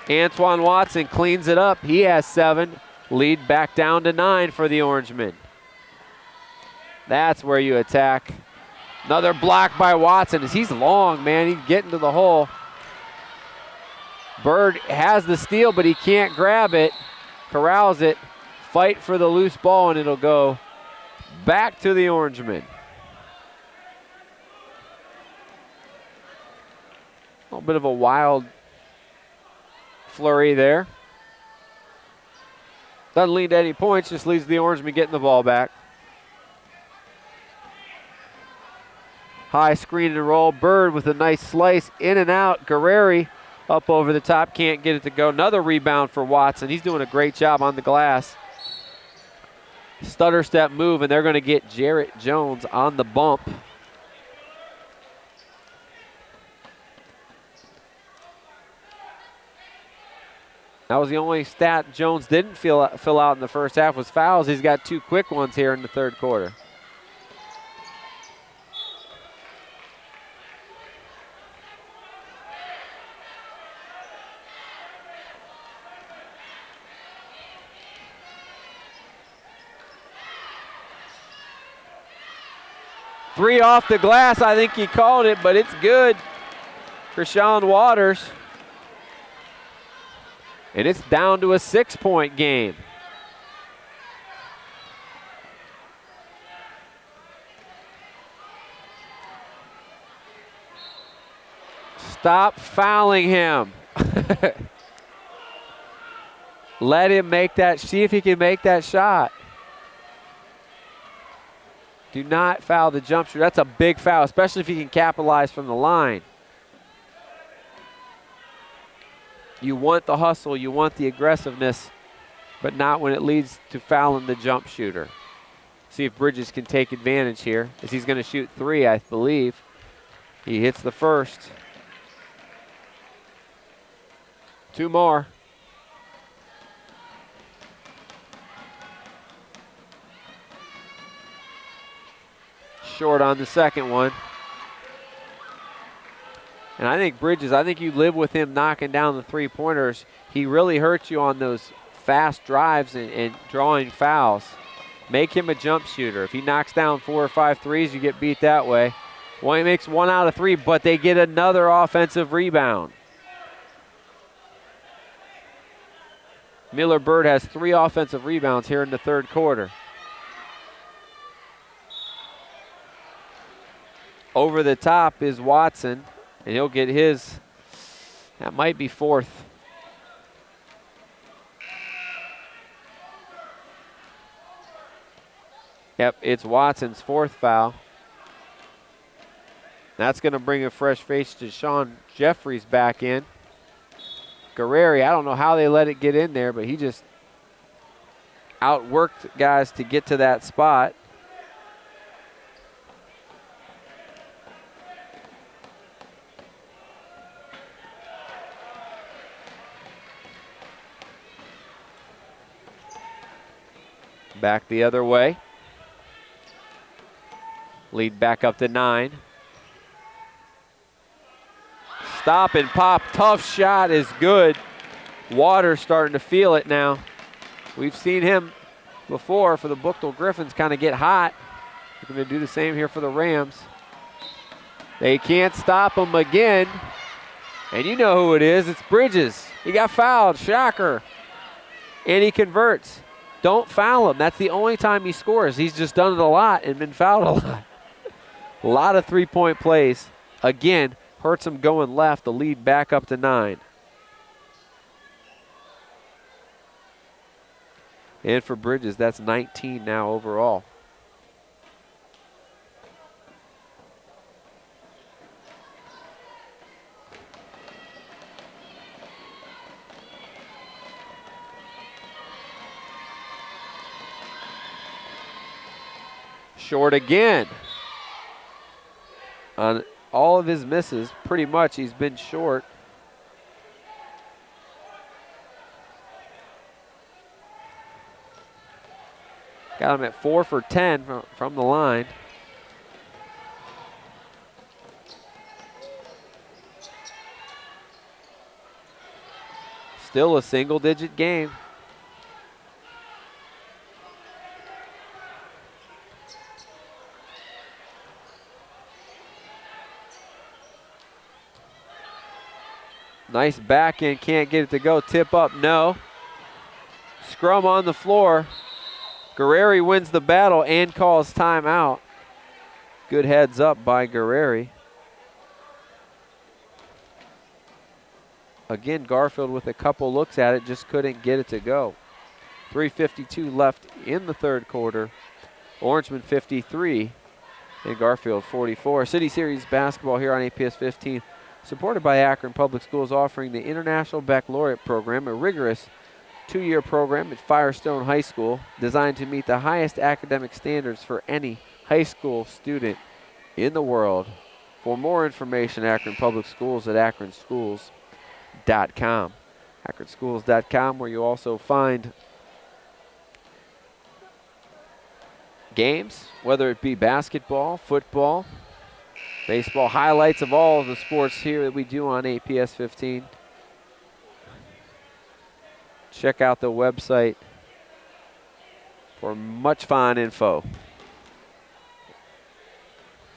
B: Antoine Watson cleans it up. He has 7. Lead back down to 9 for the Orangemen. That's where you attack. Another block by Watson. He's long, man. He's getting to the hole. Bird has the steal, but he can't grab it. Corrals it. Fight for the loose ball, and it'll go back to the Orangemen. A little bit of a wild flurry there. Doesn't lead to any points, just leads the Orangemen getting the ball back. High screen and roll. Bird with a nice slice in and out. Guerreri up over the top, can't get it to go. Another rebound for Watson. He's doing a great job on the glass. Stutter step move, and they're going to get Jarrett Jones on the bump. That was the only stat Jones didn't fill out in the first half was fouls. He's got 2 quick ones here in the third quarter. Three off the glass. I think he called it, but it's good. Krishawn Waters. And it's down to a 6-point game. Stop fouling him. Let him make that, see if he can make that shot. Do not foul the jump shooter. That's a big foul, especially if he can capitalize from the line. You want the hustle, you want the aggressiveness, but not when it leads to fouling the jump shooter. See if Bridges can take advantage here, as he's going to shoot 3, I believe. He hits the first. 2 more. Short on the second one. And I think Bridges, I think you live with him knocking down the 3-pointers. He really hurts you on those fast drives and drawing fouls. Make him a jump shooter. If he knocks down 4 or 5 threes, you get beat that way. Well, he makes 1 out of 3, but they get another offensive rebound. Miller Bird has 3 offensive rebounds here in the third quarter. Over the top is Watson, and he'll get his, that might be 4th. Yep, it's Watson's 4th foul. That's going to bring a fresh face to Sean Jeffries back in. Guerreri, I don't know how they let it get in there, but he just outworked guys to get to that spot. Back the other way. Lead back up to 9. Stop and pop. Tough shot is good. Water starting to feel it now. We've seen him before for the Buchtel Griffins kind of get hot. They're going to do the same here for the Rams. They can't stop him again. And you know who it is. It's Bridges. He got fouled. Shocker. And he converts. Don't foul him. That's the only time he scores. He's just done it a lot and been fouled a lot. A lot of three-point plays. Again, hurts him going left. The lead back up to 9. And for Bridges, that's 19 now overall. Short again. On all of his misses, pretty much he's been short. Got him at 4 for 10 from the line. Still a single-digit game. Nice back end, can't get it to go. Tip up, no. Scrum on the floor. Guerreri wins the battle and calls timeout. Good heads up by Guerreri. Again, Garfield with a couple looks at it, just couldn't get it to go. 3:52 left in the third quarter. Orangemen 53 and Garfield 44. City Series basketball here on APS 15. Supported by Akron Public Schools, offering the International Baccalaureate Program, a rigorous 2-year program at Firestone High School designed to meet the highest academic standards for any high school student in the world. For more information, Akron Public Schools at akronschools.com. akronschools.com, where you also find games, whether it be basketball, football, baseball, highlights of all of the sports here that we do on APS 15. Check out the website for much fine info.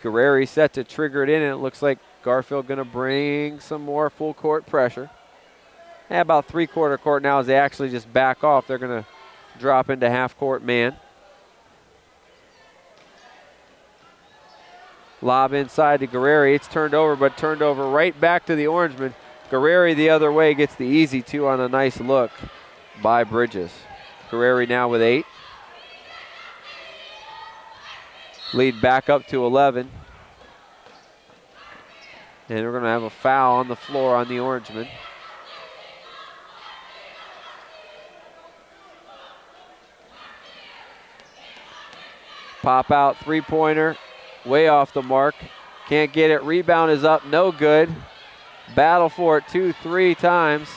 B: Guerreri set to trigger it in, and it looks like Garfield going to bring some more full court pressure. And about three-quarter court now as they actually just back off. They're going to drop into half-court man. Lob inside to Guerreri. It's turned over, but turned over right back to the Orangemen. Guerreri the other way gets the easy 2 on a nice look by Bridges. Guerreri now with 8. Lead back up to 11. And we're going to have a foul on the floor on the Orangemen. Pop out three-pointer. Way off the mark. Can't get it. Rebound is up. No good. Battle for it 2-3 times.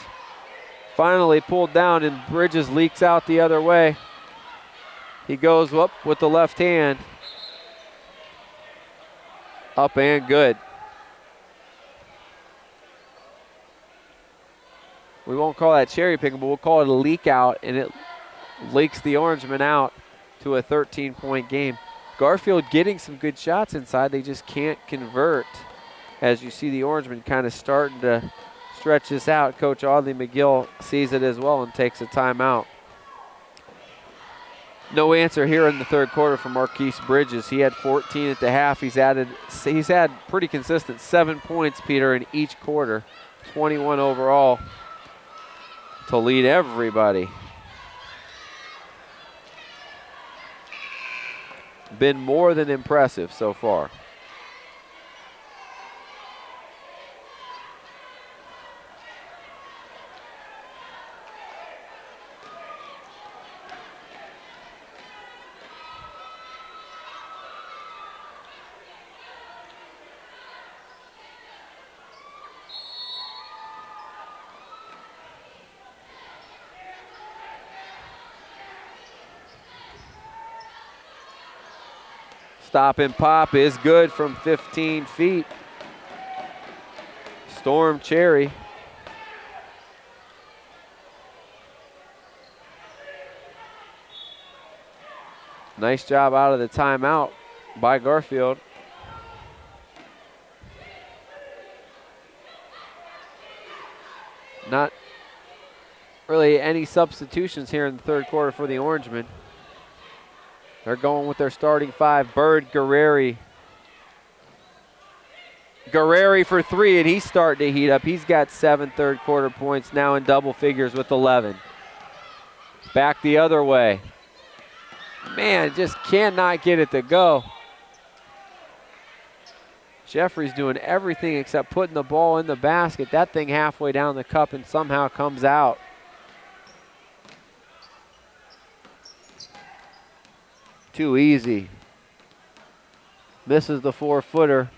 B: Finally pulled down, and Bridges leaks out the other way. He goes up with the left hand. Up and good. We won't call that cherry picking, but we'll call it a leak out, and it leaks the Orangemen out to a 13-point game. Garfield getting some good shots inside. They just can't convert. As you see the Orangemen kind of starting to stretch this out. Coach Audley McGill sees it as well and takes a timeout. No answer here in the third quarter from Marquise Bridges. He had 14 at the half. He's had pretty consistent 7 points, Peter, in each quarter. 21 overall to lead everybody. Been more than impressive so far. Stop and pop is good from 15 feet. Storm Cherry. Nice job out of the timeout by Garfield. Not really any substitutions here in the third quarter for the Orangemen. They're going with their starting five. Bird, Guerreri. Guerreri for three, and he's starting to heat up. He's got 7 third quarter points, now in double figures with 11. Back the other way. Man, just cannot get it to go. Jeffrey's doing everything except putting the ball in the basket. That thing halfway down the cup and somehow comes out. Too easy. Misses the 4-footer.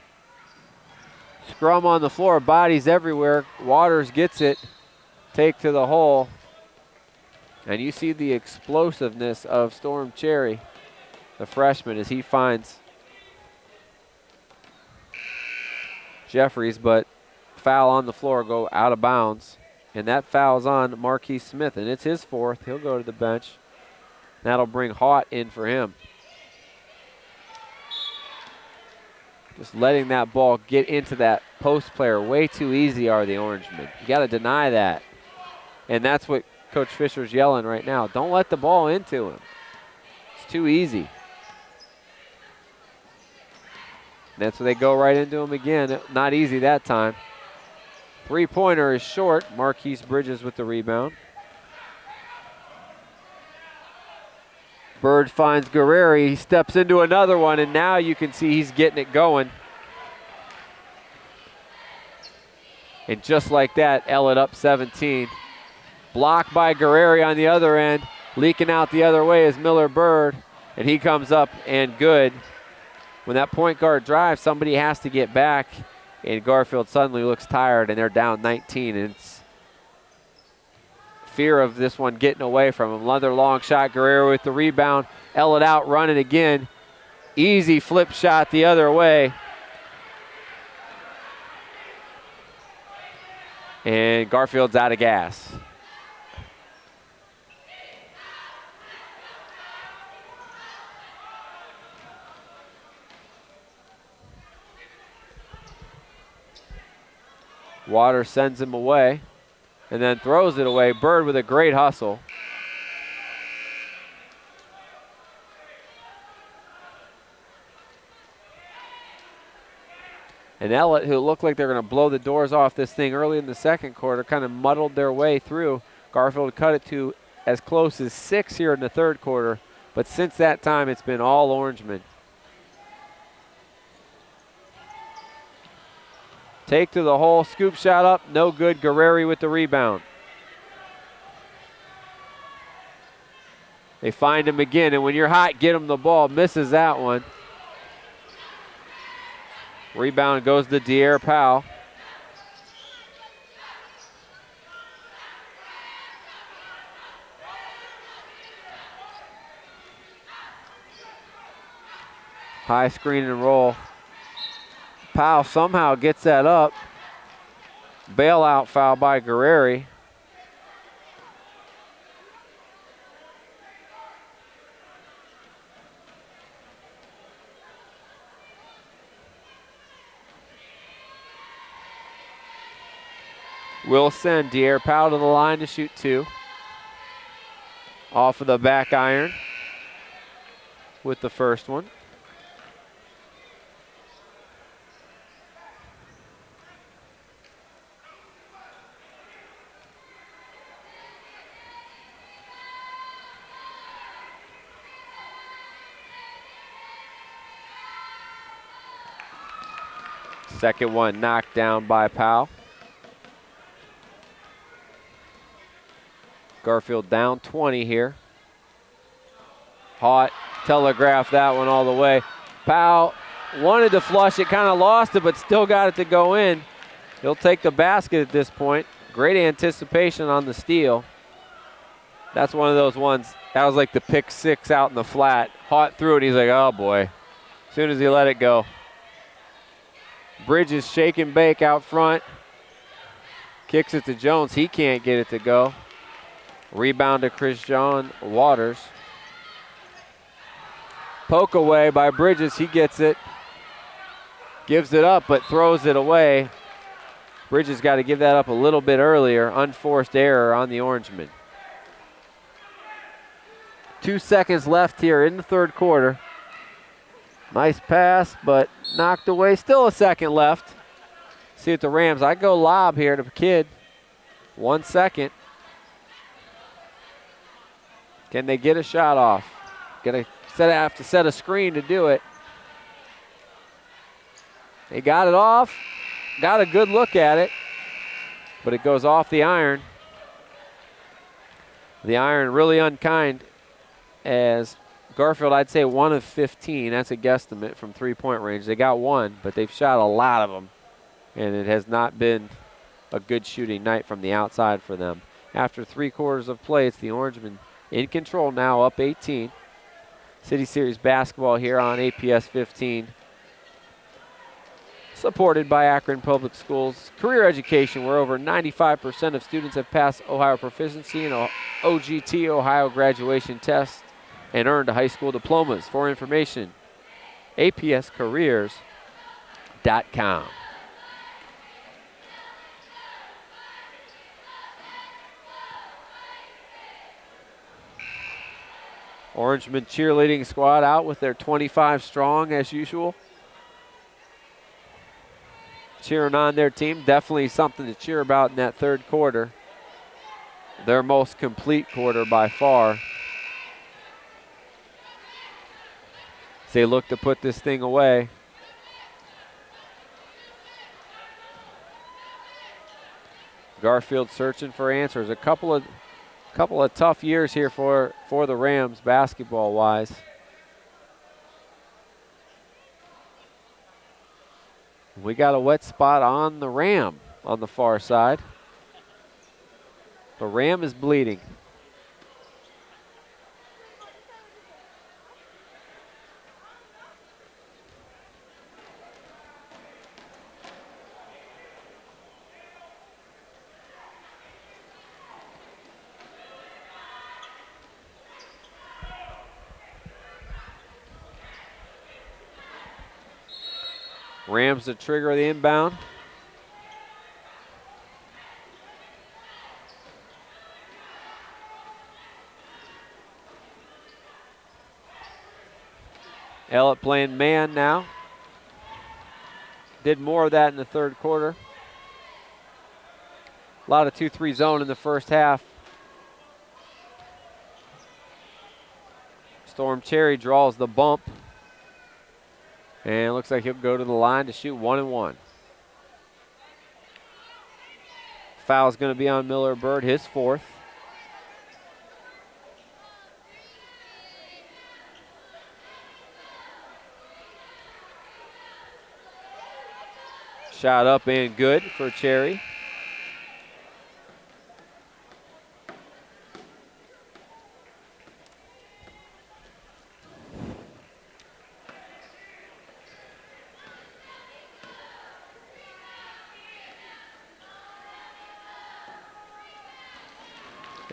B: Scrum on the floor, bodies everywhere. Waters gets it. Take to the hole. And you see the explosiveness of Storm Cherry, the freshman, as he finds Jeffries, but foul on the floor, go out of bounds. And that foul's on Marquis Smith, and it's his fourth. He'll go to the bench. That'll bring Haught in for him. Just letting that ball get into that post player way too easy are the Orangemen. You got to deny that. And that's what Coach Fisher's yelling right now. Don't let the ball into him. It's too easy. That's where they go right into him again. Not easy that time. Three-pointer is short. Marquise Bridges with the rebound. Bird finds Guerreri. He steps into another one, and now you can see he's getting it going. And just like that, Ellet up 17. Blocked by Guerreri on the other end. Leaking out the other way is Miller Bird, and he comes up and good. When that point guard drives, somebody has to get back, and Garfield suddenly looks tired, and they're down 19, and it's fear of this one getting away from him. Another long shot, Guerrero with the rebound. Ellet out running again. Easy flip shot the other way. And Garfield's out of gas. Water sends him away and then throws it away. Bird with a great hustle. And Ellet, who looked like they're going to blow the doors off this thing early in the second quarter, kind of muddled their way through. Garfield cut it to as close as 6 here in the third quarter. But since that time, it's been all Orangemen. Take to the hole, scoop shot up, no good. Guerreri with the rebound. They find him again, and when you're hot, get him the ball. Misses that one. Rebound goes to De'Aaron Powell. High screen and roll. Powell somehow gets that up. Bailout foul by Guerreri. Will send De'Aaron Powell to the line to shoot 2. Off of the back iron with the first one. Second one knocked down by Powell. Garfield down 20 here. Haught telegraphed that one all the way. Powell wanted to flush it, kind of lost it, but still got it to go in. He'll take the basket at this point. Great anticipation on the steal. That's one of those ones, that was like the pick 6 out in the flat. Haught through it, he's like, oh boy. as soon as he let it go. Bridges shake and bake out front. Kicks it to Jones. He can't get it to go. Rebound to Chris John Waters. Poke away by Bridges. He gets it. Gives it up, but throws it away. Bridges got to give that up a little bit earlier. Unforced error on the Orangemen. 2 seconds left here in the third quarter. Nice pass, but knocked away. Still a second left. See what the Rams. I go lob here to Kid. 1 second. Can they get a shot off? Have to set a screen to do it. They got it off. Got a good look at it, but it goes off the iron. The iron really unkind, as Garfield, I'd say 1 of 15. That's a guesstimate from three-point range. They got one, but they've shot a lot of them, and it has not been a good shooting night from the outside for them. After 3 quarters of play, it's the Orangemen in control now, up 18. City Series basketball here on APS 15. Supported by Akron Public Schools. Career education, where over 95% of students have passed Ohio Proficiency and OGT, Ohio Graduation Test, and earned high school diplomas. For information, apscareers.com. Orangemen cheerleading squad out with their 25 strong as usual. Cheering on their team. Definitely something to cheer about in that third quarter. Their most complete quarter by far. As they look to put this thing away. Garfield searching for answers. A couple of tough years here for the Rams basketball-wise. We got a wet spot on the Ram on the far side. The Ram is bleeding. Rams to trigger the inbound. Ellet playing man now. Did more of that in the third quarter. A lot of 2-3 zone in the first half. Storm Cherry draws the bump. And it looks like he'll go to the line to shoot 1-1. Foul's going to be on Miller Bird, his 4th. Shot up and good for Cherry.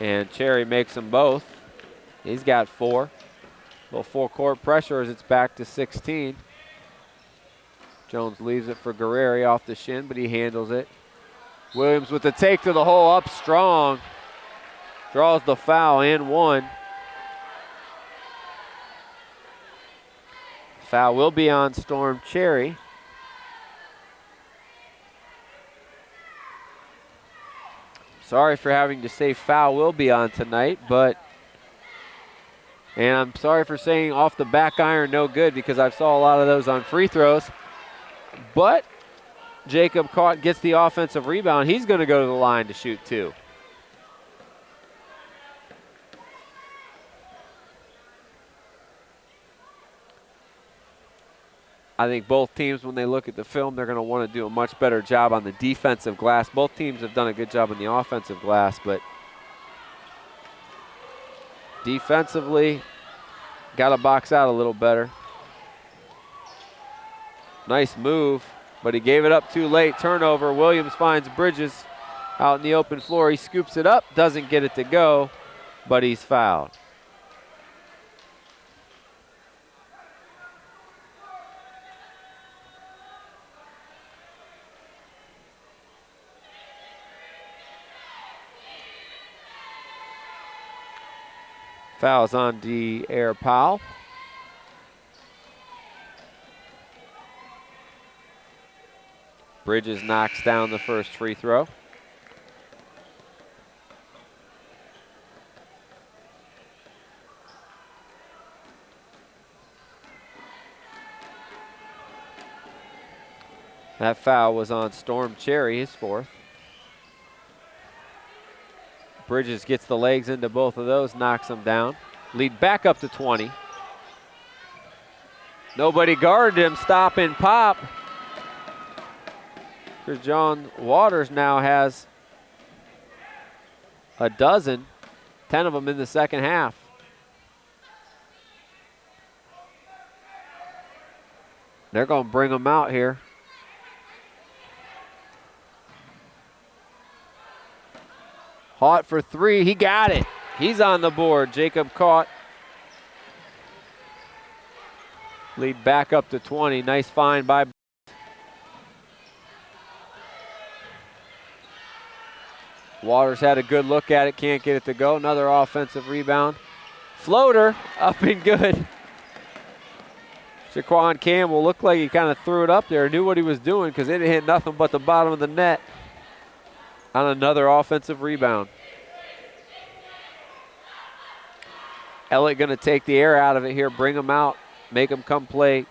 B: And Cherry makes them both. He's got 4. A little full-court pressure as it's back to 16. Jones leaves it for Guerreri off the shin, but he handles it. Williams with the take to the hole, up strong. Draws the foul and 1. Foul will be on Storm Cherry. Sorry for having to say foul will be on tonight, and I'm sorry for saying off the back iron no good, because I saw a lot of those on free throws. But Jacob gets the offensive rebound. He's going to go to the line to shoot 2. I think both teams, when they look at the film, they're going to want to do a much better job on the defensive glass. Both teams have done a good job on the offensive glass, but defensively, got to box out a little better. Nice move, but he gave it up too late. Turnover. Williams finds Bridges out in the open floor. He scoops it up, doesn't get it to go, but he's fouled. Fouls on D'Air Powell. Bridges knocks down the first free throw. That foul was on Storm Cherry, his fourth. Bridges gets the legs into both of those, knocks them down. Lead back up to 20. Nobody guarded him, stop and pop. Because John Waters now has a dozen, 10 of them in the second half. They're going to bring him out here. Haught for three, he got it. He's on the board, Jacob caught. Lead back up to 20, nice find by Waters. Had a good look at it, can't get it to go. Another offensive rebound. Floater, up and good. Shaquan Campbell looked like he kind of threw it up there, knew what he was doing because it hit nothing but the bottom of the net on another offensive rebound. Ellet going to take the air out of it here, bring him out, make him come play,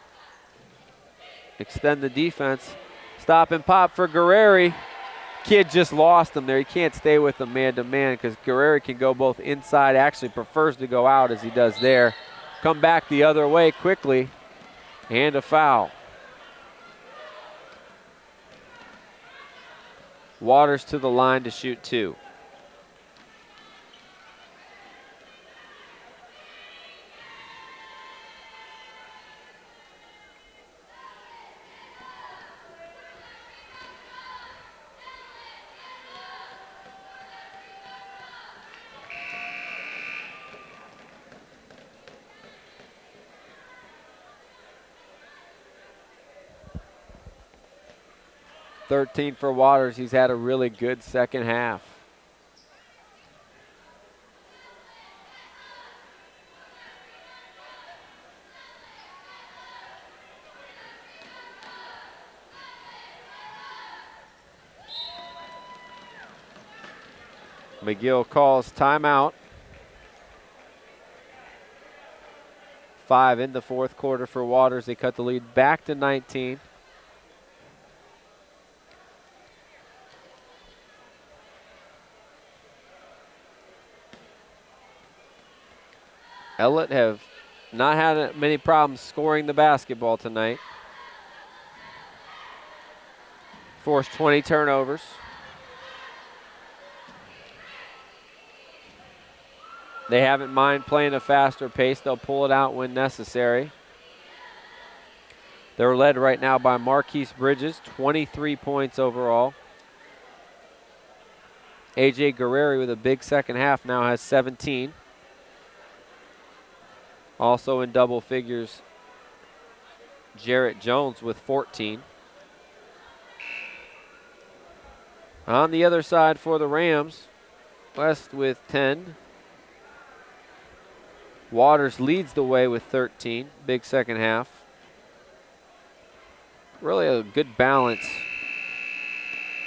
B: extend the defense. Stop and pop for Guerreri. Kid just lost him there. He can't stay with him man-to-man because Guerreri can go both inside, actually prefers to go out as he does there. Come back the other way quickly, and a foul. Waters to the line to shoot two. $13 for Waters. He's had a really good second half. McGill calls timeout. 5 in the fourth quarter for Waters. They cut the lead back to 19. Ellet have not had many problems scoring the basketball tonight. Forced 20 turnovers. They haven't mind playing a faster pace. They'll pull it out when necessary. They're led right now by Marquise Bridges, 23 points overall. A.J. Guerreri with a big second half now has 17. Also in double figures, Jarrett Jones with 14. On the other side for the Rams, West with 10. Waters leads the way with 13, big second half. Really a good balance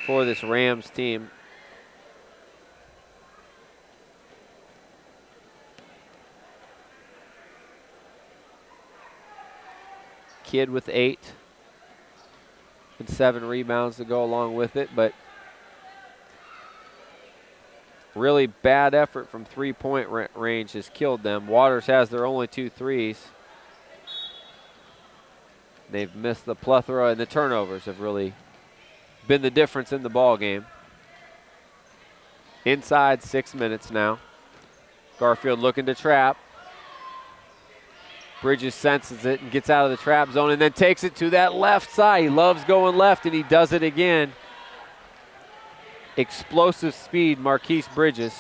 B: for this Rams team. Kidd with 8 and 7 rebounds to go along with it, but really bad effort from three-point range has killed them. Waters has their only 2 threes. They've missed the plethora, and the turnovers have really been the difference in the ball game. Inside 6 minutes now. Garfield looking to trap. Bridges senses it and gets out of the trap zone and then takes it to that left side. He loves going left, and he does it again. Explosive speed, Marquise Bridges.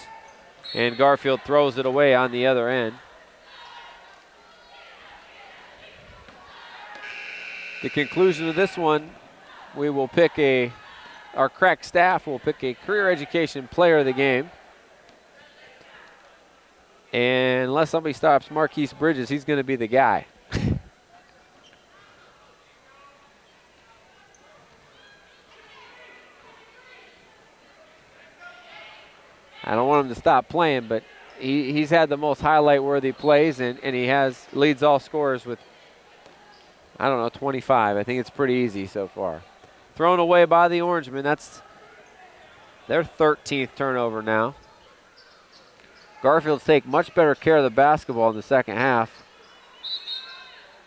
B: And Garfield throws it away on the other end. The conclusion of this one, we will pick our crack staff will pick a career education player of the game. And unless somebody stops Marquise Bridges, he's going to be the guy. I don't want him to stop playing, but he's had the most highlight-worthy plays, and he leads all scorers with, 25. I think it's pretty easy so far. Thrown away by the Orangemen. That's their 13th turnover now. Garfield's take much better care of the basketball in the second half.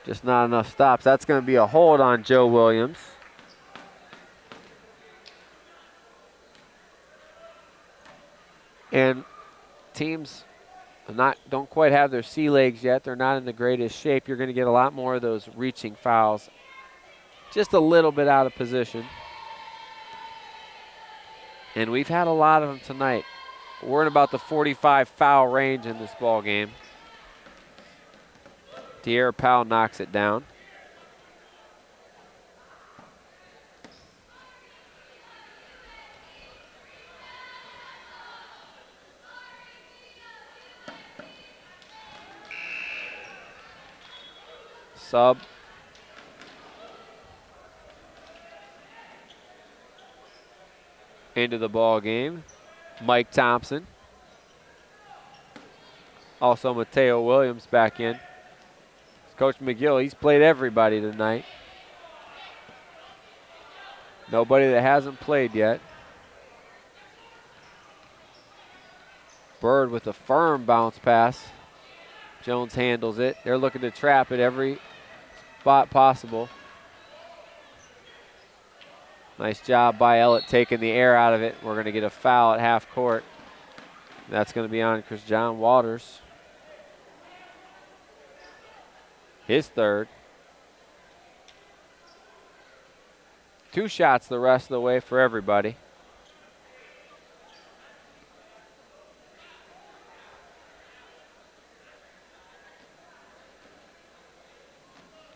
B: Just not enough stops. That's going to be a hold on Joe Williams. And teams don't quite have their sea legs yet. They're not in the greatest shape. You're going to get a lot more of those reaching fouls. Just a little bit out of position. And we've had a lot of them tonight. We're in about the 45 foul range in this ball game. De'Aaron Powell knocks it down. Sub. Into the ball game. Mike Thompson. Also Mateo Williams back in. Coach McGill, he's played everybody tonight. Nobody that hasn't played yet. Bird with a firm bounce pass. Jones handles it. They're looking to trap at every spot possible. Nice job by Ellet taking the air out of it. We're going to get a foul at half court. That's going to be on Chris John Waters. His third. 2 shots the rest of the way for everybody.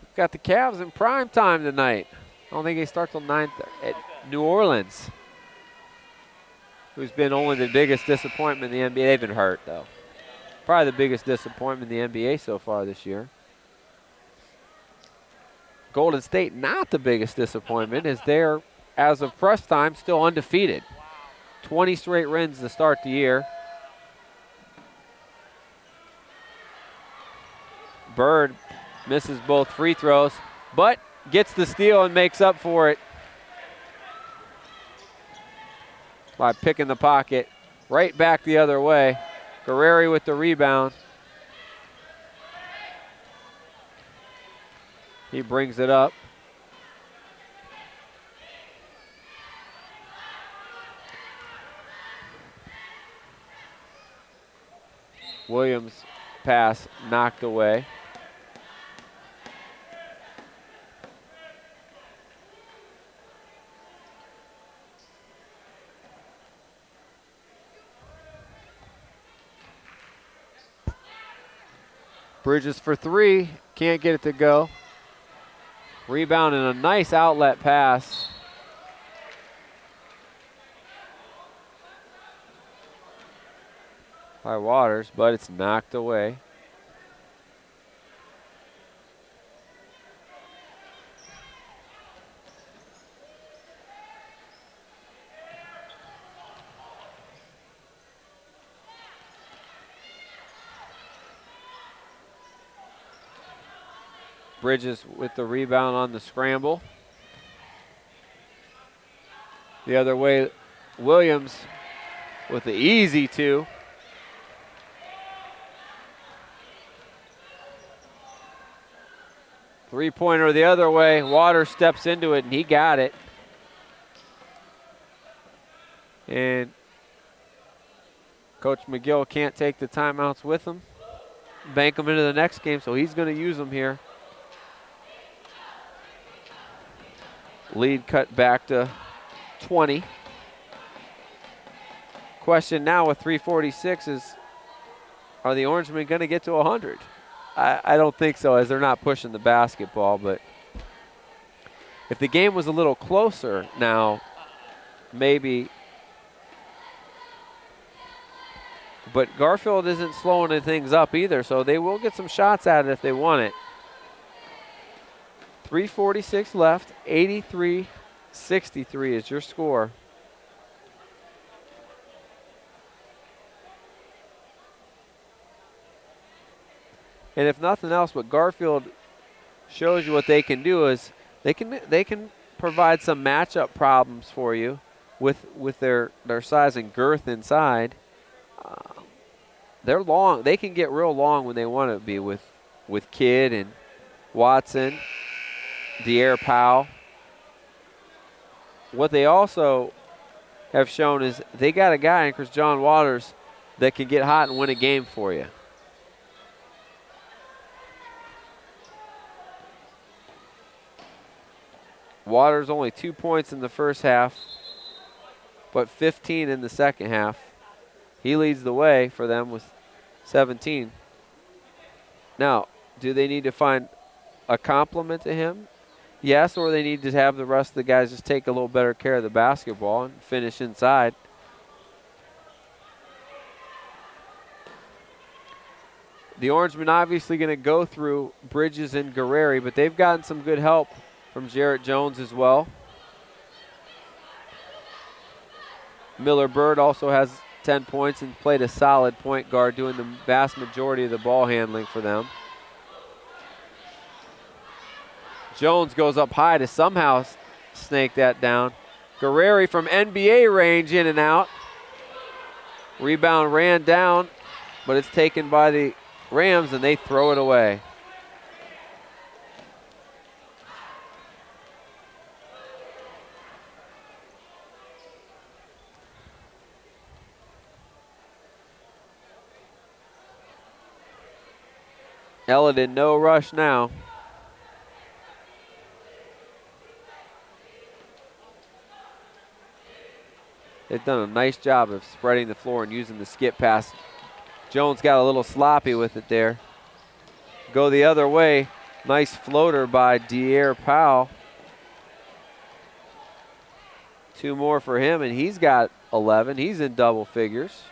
B: We've got the Cavs in prime time tonight. I don't think they start till 9 at New Orleans, who's been only the biggest disappointment in the NBA. They've been hurt, though. Probably the biggest disappointment in the NBA so far this year. Golden State, not the biggest disappointment, as they're, as of press time, still undefeated. 20 straight wins to start the year. Bird misses both free throws, but gets the steal and makes up for it by picking the pocket right back the other way. Guerreri with the rebound. He brings it up. Williams pass knocked away. Bridges for 3, can't get it to go. Rebound and a nice outlet pass. By Waters, but it's knocked away. Bridges with the rebound on the scramble. The other way, Williams with the easy 2. Three-pointer the other way. Waters steps into it, and he got it. And Coach McGill can't take the timeouts with him. bank them into the next game, so he's going to use them here. Lead cut back to 20. Question now with 3:46 is, are the Orangemen going to get to 100? I don't think so, as they're not pushing the basketball, but if the game was a little closer now, maybe. But Garfield isn't slowing things up either, so they will get some shots at it if they want it. 3:46 left, 83-63 is your score. And if nothing else, what Garfield shows you what they can do is they can provide some matchup problems for you with their size and girth inside. They're long. They can get real long when they want to be with Kidd and Watson, De'Aaron Powell. What they also have shown is they got a guy in Chris John Waters that can get hot and win a game for you. Waters only 2 points in the first half, but 15 in the second half. He leads the way for them with 17. Now, do they need to find a complement to him? Yes, or they need to have the rest of the guys just take a little better care of the basketball and finish inside. The Orangemen obviously going to go through Bridges and Guerreri, but they've gotten some good help from Jarrett Jones as well. Miller Bird also has 10 points and played a solid point guard, doing the vast majority of the ball handling for them. Jones goes up high to somehow snake that down. Guerreri from NBA range, in and out. Rebound ran down, but it's taken by the Rams, and they throw it away. Ellet in no rush now. They've done a nice job of spreading the floor and using the skip pass. Jones got a little sloppy with it there. Go the other way. Nice floater by De'Aaron Powell. 2 more for him, and he's got 11. He's in double figures.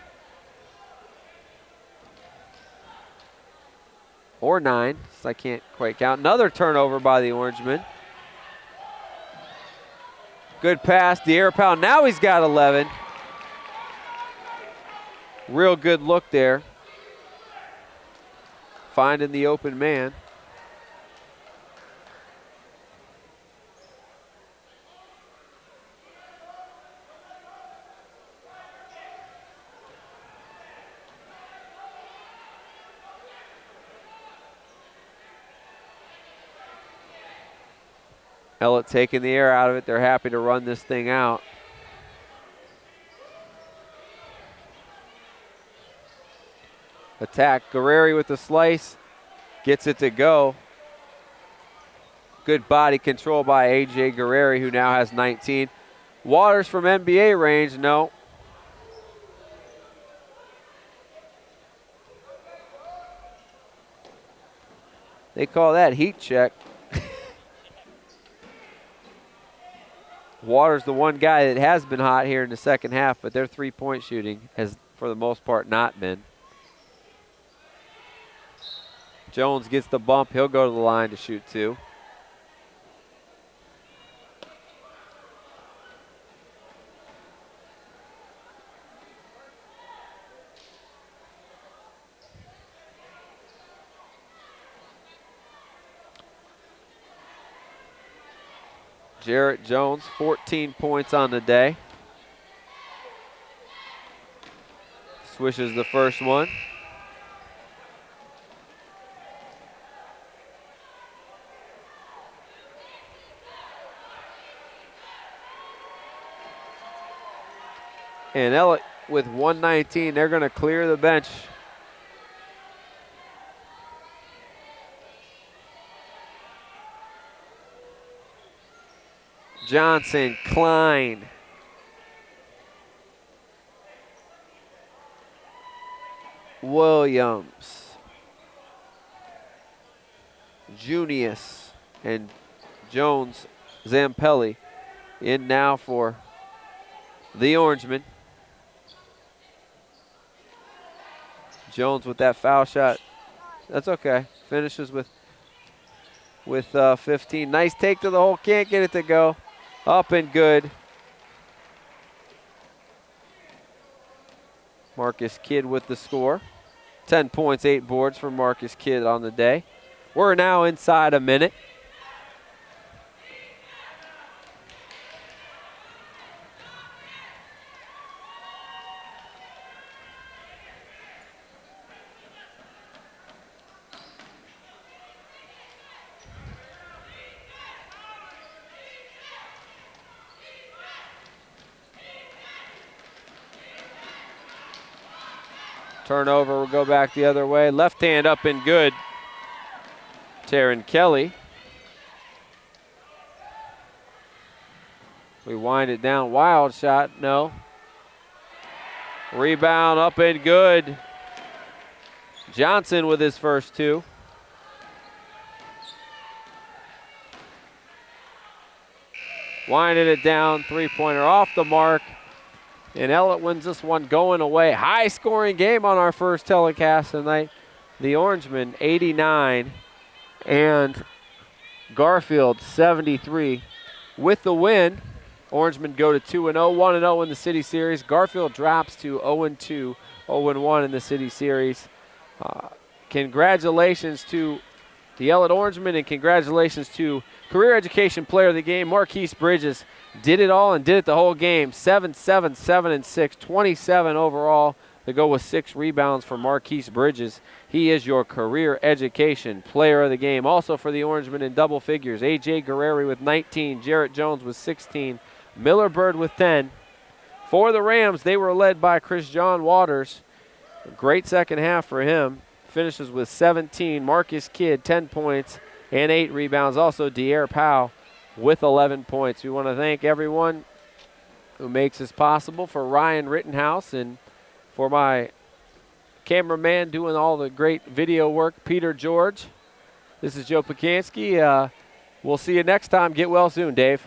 B: Or 9, so I can't quite count. Another turnover by the Orangemen. Good pass, De'Aaron Powell. Now he's got 11. Real good look there. Finding the open man. Ellet taking the air out of it. They're happy to run this thing out. Attack. Guerreri with the slice. Gets it to go. Good body control by A.J. Guerreri, who now has 19. Waters from NBA range. No. They call that heat check. Waters the one guy that has been hot here in the second half, but their three-point shooting has, for the most part, not been. Jones gets the bump. He'll go to the line to shoot 2. Jarrett Jones, 14 points on the day. Swishes the first one. And Ellet with 119, they're going to clear the bench. Johnson, Klein. Williams. Junius and Jones, Zampelli in now for the Orangemen. Jones with that foul shot. That's okay. Finishes with 15. Nice take to the hole. Can't get it to go. Up and good. Marcus Kidd with the score. 10 points, 8 boards for Marcus Kidd on the day. We're now inside a minute. Turnover will go back the other way. Left hand up and good. Taryn Kelly. We wind it down. Wild shot. No. Rebound up and good. Johnson with his first 2. Winding it down. 3-pointer off the mark. And Ellet wins this one going away. High-scoring game on our first telecast tonight. The Orangemen 89 and Garfield 73. With the win, Orangemen go to 2-0, 1-0 in the City Series. Garfield drops to 0-2, 0-1 in the City Series. Congratulations to the Ellet Orangemen, and congratulations to Career Education Player of the Game, Marquise Bridges. Did it all and did it the whole game. 7-7, 7-6, 27 overall. To go with 6 rebounds for Marquise Bridges. He is your Career Education Player of the Game. Also for the Orangemen in double figures, A.J. Guerreri with 19, Jarrett Jones with 16, Miller Bird with 10. For the Rams, they were led by Chris John Waters. A great second half for him. Finishes with 17. Marcus Kidd, 10 points and 8 rebounds. Also, De'Air Powell with 11 points. We want to thank everyone who makes this possible. For Ryan Rittenhouse and for my cameraman doing all the great video work, Peter George. This is Joe Pacansky. We'll see you next time. Get well soon, Dave.